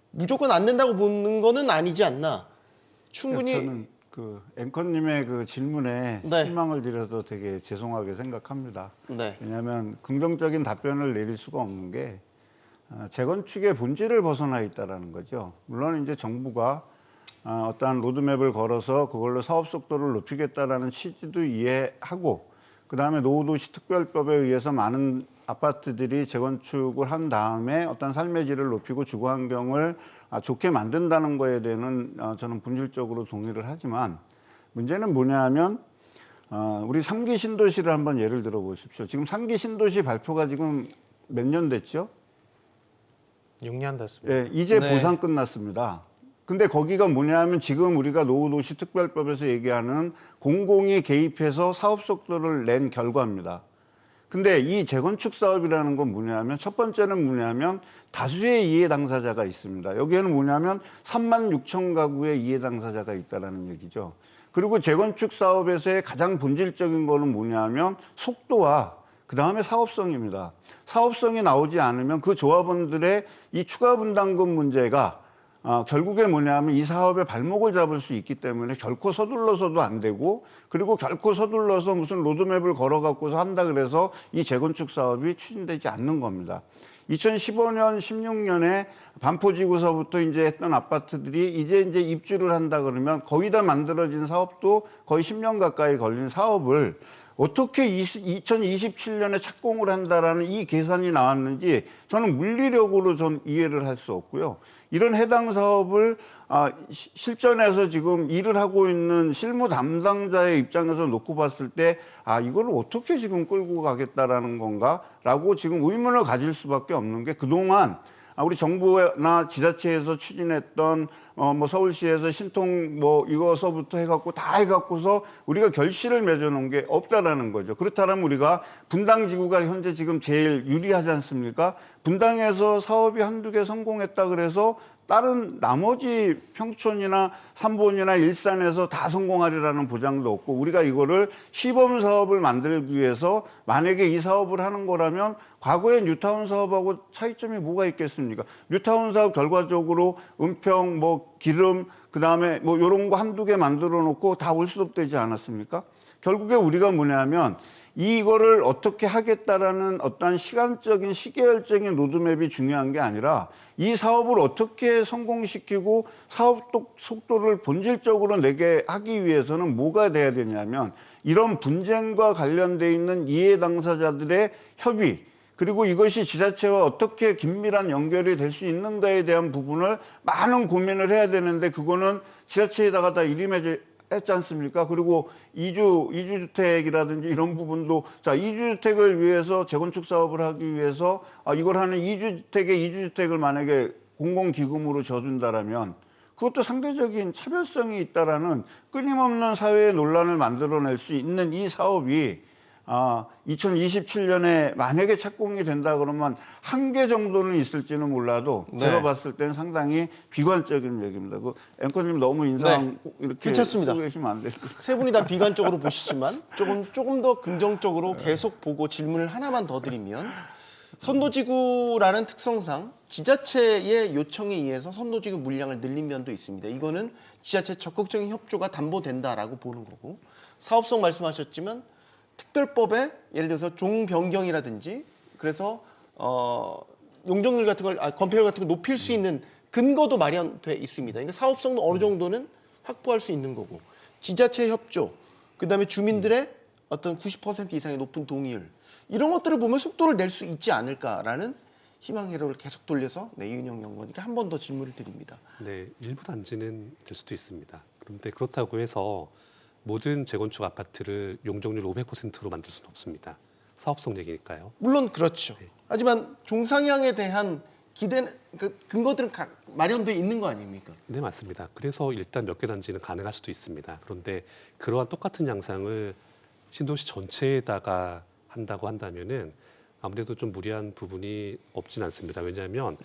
무조건 안 된다고 보는 거는 아니지 않나. 충분히 저는 그 앵커님의 그 질문에 네. 실망을 드려서 되게 죄송하게 생각합니다. 네. 왜냐하면 긍정적인 답변을 내릴 수가 없는 게 재건축의 본질을 벗어나 있다라는 거죠. 물론 이제 정부가 어떠한 로드맵을 걸어서 그걸로 사업 속도를 높이겠다라는 취지도 이해하고, 그다음에 노후도시특별법에 의해서 많은 아파트들이 재건축을 한 다음에 어떤 삶의 질을 높이고 주거 환경을 좋게 만든다는 거에 대해서는 저는 본질적으로 동의를 하지만, 문제는 뭐냐 하면 우리 3기 신도시를 한번 예를 들어 보십시오. 지금 3기 신도시 발표가 지금 몇 년 됐죠? 6년 됐습니다. 예, 이제 네. 보상 끝났습니다. 근데 거기가 뭐냐 하면 지금 우리가 노후도시특별법에서 얘기하는 공공이 개입해서 사업 속도를 낸 결과입니다. 근데 이 재건축 사업이라는 건 뭐냐면, 첫 번째는 뭐냐면 다수의 이해 당사자가 있습니다. 여기에는 뭐냐면 3만 6천 가구의 이해 당사자가 있다라는 얘기죠. 그리고 재건축 사업에서의 가장 본질적인 거는 뭐냐면 속도와 그다음에 사업성입니다. 사업성이 나오지 않으면 그 조합원들의 이 추가 분담금 문제가 결국에 뭐냐면 이 사업의 발목을 잡을 수 있기 때문에 결코 서둘러서도 안 되고, 그리고 결코 서둘러서 무슨 로드맵을 걸어갖고서 한다 그래서 이 재건축 사업이 추진되지 않는 겁니다. 2015년, 16년에 반포지구서부터 이제 했던 아파트들이 이제 입주를 한다 그러면 거의 다 만들어진 사업도 거의 10년 가까이 걸린 사업을 어떻게 2027년에 착공을 한다라는 이 계산이 나왔는지 저는 물리력으로 좀 이해를 할 수 없고요. 이런 해당 사업을 실전에서 지금 일을 하고 있는 실무 담당자의 입장에서 놓고 봤을 때 이걸 어떻게 지금 끌고 가겠다라는 건가라고 지금 의문을 가질 수밖에 없는 게, 그동안 우리 정부나 지자체에서 추진했던 뭐 서울시에서 신통 뭐 이거서부터 해갖고 다 해갖고서 우리가 결실을 맺어놓은 게 없다라는 거죠. 그렇다면 우리가 분당지구가 현재 지금 제일 유리하지 않습니까? 분당에서 사업이 한두 개 성공했다 그래서 다른 나머지 평촌이나 삼본이나 일산에서 다 성공하리라는 보장도 없고, 우리가 이거를 시범 사업을 만들기 위해서 만약에 이 사업을 하는 거라면 과거의 뉴타운 사업하고 차이점이 뭐가 있겠습니까? 뉴타운 사업 결과적으로 은평, 뭐 기름, 그다음에 뭐 이런 거 한두 개 만들어 놓고 다 올수업되지 않았습니까? 결국에 우리가 뭐냐면 이거를 어떻게 하겠다라는 어떤 시간적인 시계열적인 로드맵이 중요한 게 아니라 이 사업을 어떻게 성공시키고 사업 속도를 본질적으로 내게 하기 위해서는 뭐가 돼야 되냐면 이런 분쟁과 관련돼 있는 이해 당사자들의 협의, 그리고 이것이 지자체와 어떻게 긴밀한 연결이 될 수 있는가에 대한 부분을 많은 고민을 해야 되는데, 그거는 지자체에다가 다 일임했지 않습니까? 그리고 이주주택이라든지 이런 부분도, 자, 이주주택을 위해서 재건축 사업을 하기 위해서 이걸 하는 이주주택을 만약에 공공기금으로 져준다라면 그것도 상대적인 차별성이 있다라는 끊임없는 사회의 논란을 만들어낼 수 있는 이 사업이 2027년에 만약에 착공이 된다 그러면 한 개 정도는 있을지는 몰라도 네. 제가 봤을 때는 상당히 비관적인 얘기입니다. 그 앵커님 너무 인상 꼭 이렇게 괜찮습니다. 쓰고 계시면 안 돼요. 세 분이 다 비관적으로 보시지만 조금 더 긍정적으로 계속 보고 질문을 하나만 더 드리면, 선도지구라는 특성상 지자체의 요청에 의해서 선도지구 물량을 늘린 면도 있습니다. 이거는 지자체 적극적인 협조가 담보된다라고 보는 거고, 사업성 말씀하셨지만 특별법에 예를 들어서 종 변경이라든지 그래서 용적률 같은 걸 건폐율 같은 걸 높일 수 있는 근거도 마련돼 있습니다. 그러니까 사업성도 어느 정도는 확보할 수 있는 거고, 지자체 협조, 그다음에 주민들의 어떤 90% 이상의 높은 동의율, 이런 것들을 보면 속도를 낼 수 있지 않을까라는 희망 회로를 계속 돌려서 이은영 연구원님께 한 번 더 질문을 드립니다. 네, 일부 단지는 될 수도 있습니다. 그런데 그렇다고 해서 모든 재건축 아파트를 용적률 500%로 만들 수는 없습니다. 사업성 얘기니까요. 물론 그렇죠. 하지만 종상향에 대한 기대, 근거들은 마련되어 있는 거 아닙니까? 네, 맞습니다. 그래서 일단 몇 개 단지는 가능할 수도 있습니다. 그런데 그러한 똑같은 양상을 신도시 전체에다가 한다고 한다면은 아무래도 좀 무리한 부분이 없진 않습니다. 왜냐하면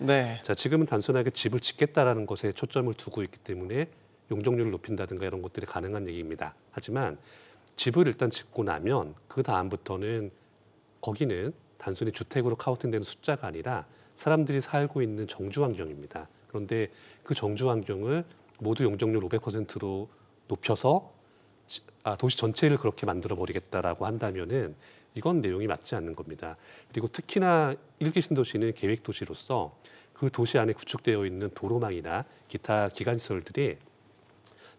자, 지금은 단순하게 집을 짓겠다라는 것에 초점을 두고 있기 때문에 용적률을 높인다든가 이런 것들이 가능한 얘기입니다. 하지만 집을 일단 짓고 나면 그 다음부터는 거기는 단순히 주택으로 카운팅되는 숫자가 아니라 사람들이 살고 있는 정주 환경입니다. 그런데 그 정주 환경을 모두 용적률 500%로 높여서 도시 전체를 그렇게 만들어 버리겠다라고 한다면은 이건 내용이 맞지 않는 겁니다. 그리고 특히나 일기 신도시는 계획 도시로서 그 도시 안에 구축되어 있는 도로망이나 기타 기관시설들이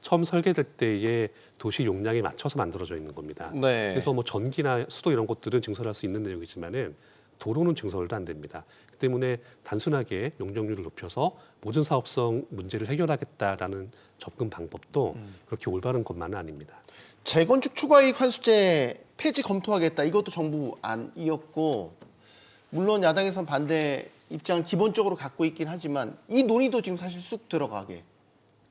처음 설계될 때의 도시 용량에 맞춰서 만들어져 있는 겁니다. 그래서 뭐 전기나 수도 이런 것들은 증설할 수 있는 내용이지만은 도로는 증설도 안 됩니다. 그 때문에 단순하게 용적률을 높여서 모든 사업성 문제를 해결하겠다라는 접근 방법도 그렇게 올바른 것만은 아닙니다. 재건축 초과이익 환수제 폐지 검토하겠다, 이것도 정부 안이었고, 물론 야당에선 반대 입장을 기본적으로 갖고 있긴 하지만 이 논의도 지금 사실 쑥 들어가게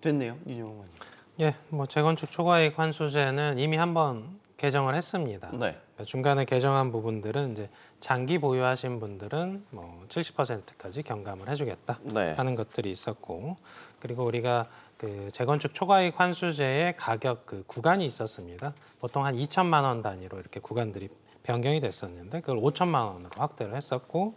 됐네요, 윤영호 의원님. 예, 뭐 재건축 초과이익 환수제는 이미 한번 개정을 했습니다. 그러니까 중간에 개정한 부분들은 이제 장기 보유하신 분들은 뭐 70%까지 경감을 해주겠다 하는 것들이 있었고, 그리고 우리가 그 재건축 초과이익 환수제의 가격 그 구간이 있었습니다. 보통 한 2천만 원 단위로 이렇게 구간들이 변경이 됐었는데 그걸 5천만 원으로 확대를 했었고,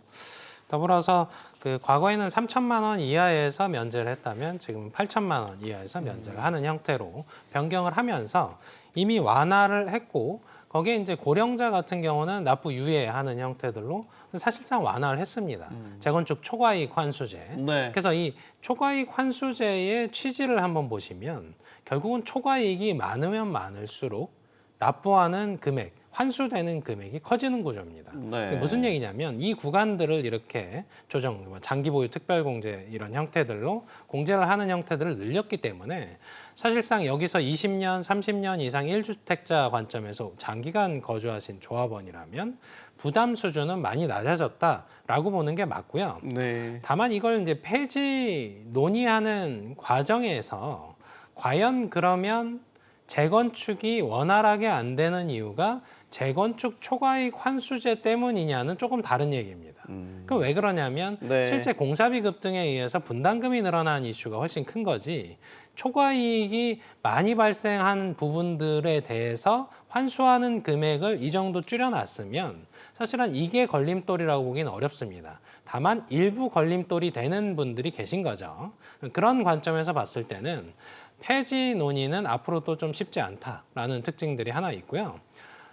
더불어서 그 과거에는 3천만 원 이하에서 면제를 했다면 지금 8천만 원 이하에서 면제를 하는 형태로 변경을 하면서 이미 완화를 했고 거기에 이제 고령자 같은 경우는 납부 유예하는 형태들로 사실상 완화를 했습니다. 재건축 초과이익 환수제. 네. 그래서 이 초과이익 환수제의 취지를 한번 보시면 결국은 초과이익이 많으면 많을수록 납부하는 금액, 환수되는 금액이 커지는 구조입니다. 네. 무슨 얘기냐면 이 구간들을 이렇게 조정, 장기 보유 특별공제 이런 형태들로 공제를 하는 형태들을 늘렸기 때문에 사실상 여기서 20년, 30년 이상 1주택자 관점에서 장기간 거주하신 조합원이라면 부담 수준은 많이 낮아졌다라고 보는 게 맞고요. 네. 다만 이걸 이제 폐지 논의하는 과정에서 과연 그러면 재건축이 원활하게 안 되는 이유가 재건축 초과이익 환수제 때문이냐는 조금 다른 얘기입니다. 그 왜 그러냐면 네. 실제 공사비급 등에 의해서 분담금이 늘어난 이슈가 훨씬 큰 거지 초과이익이 많이 발생하는 부분들에 대해서 환수하는 금액을 이 정도 줄여놨으면 사실은 이게 걸림돌이라고 보기는 어렵습니다. 다만 일부 걸림돌이 되는 분들이 계신 거죠. 그런 관점에서 봤을 때는 폐지 논의는 앞으로도 좀 쉽지 않다라는 특징들이 하나 있고요.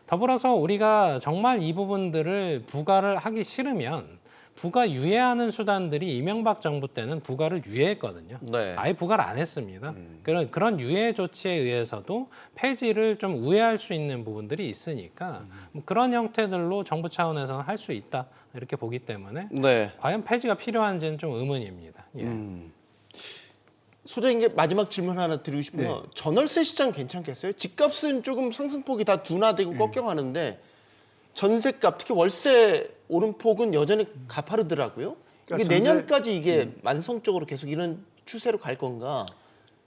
더불어서 우리가 정말 이 부분들을 부과를 하기 싫으면 부과 유예하는 수단들이 이명박 정부 때는 부과를 유예했거든요. 네. 아예 부과를 안 했습니다. 그런 유예 조치에 의해서도 폐지를 좀 우회할 수 있는 부분들이 있으니까 뭐 그런 형태들로 정부 차원에서는 할 수 있다 이렇게 보기 때문에 네. 과연 폐지가 필요한지는 좀 의문입니다. 예. 소장님 마지막 질문 하나 드리고 싶은 건 전월세 시장 괜찮겠어요? 집값은 조금 상승폭이 다 둔화되고 꺾여가는데 전세값 특히 월세 오름폭은 여전히 가파르더라고요. 이게 그러니까 내년까지 이게 만성적으로 계속 이런 추세로 갈 건가?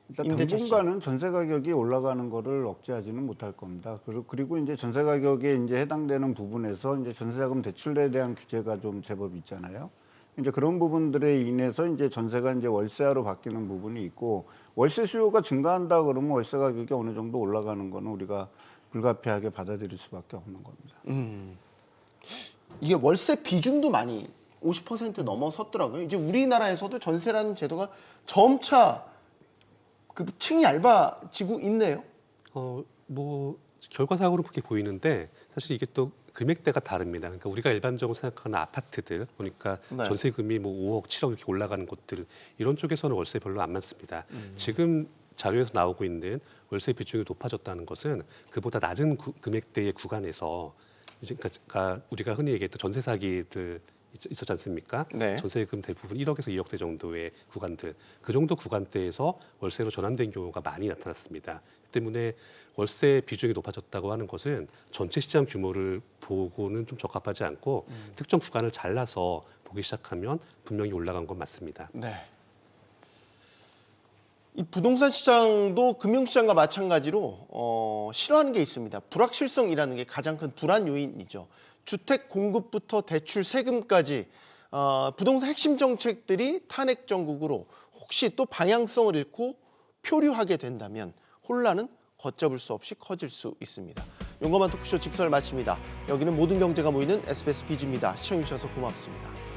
일단 당분간은 전세 가격이 올라가는 거를 억제하지는 못할 겁니다. 그리고 이제 전세 가격에 이제 해당되는 부분에서 이제 전세자금 대출에 대한 규제가 좀 제법 있잖아요. 이제 그런 부분들에 인해서 이제 전세가 이제 월세화로 바뀌는 부분이 있고 월세 수요가 증가한다 그러면 월세 가격이 어느 정도 올라가는 거는 우리가 불가피하게 받아들일 수밖에 없는 겁니다. 이게 월세 비중도 많이 50% 넘어섰더라고요. 이제 우리나라에서도 전세라는 제도가 점차 그 층이 얇아지고 있네요. 뭐 결과상으로 그렇게 보이는데 사실 이게 또 금액대가 다릅니다. 그러니까 우리가 일반적으로 생각하는 아파트들 보니까 네. 전세금이 뭐 5억, 7억 이렇게 올라가는 곳들 이런 쪽에서는 월세 별로 안 많습니다. 지금 자료에서 나오고 있는 월세 비중이 높아졌다는 것은 그보다 낮은 금액대의 구간에서 이제 그러니까 우리가 흔히 얘기했던 전세 사기들 있었지 않습니까? 네. 전세금 대부분 1억에서 2억대 정도의 구간들, 그 정도 구간대에서 월세로 전환된 경우가 많이 나타났습니다. 그 때문에 월세 비중이 높아졌다고 하는 것은 전체 시장 규모를 보고는 좀 적합하지 않고 특정 구간을 잘라서 보기 시작하면 분명히 올라간 건 맞습니다. 네. 이 부동산 시장도 금융시장과 마찬가지로 싫어하는 게 있습니다. 불확실성이라는 게 가장 큰 불안 요인이죠. 주택 공급부터 대출 세금까지 부동산 핵심 정책들이 탄핵 정국으로 혹시 또 방향성을 잃고 표류하게 된다면 혼란은 걷잡을 수 없이 커질 수 있습니다. 용감한 토크쇼 직설 마칩니다. 여기는 모든 경제가 모이는 SBS 비즈입니다. 시청해주셔서 고맙습니다.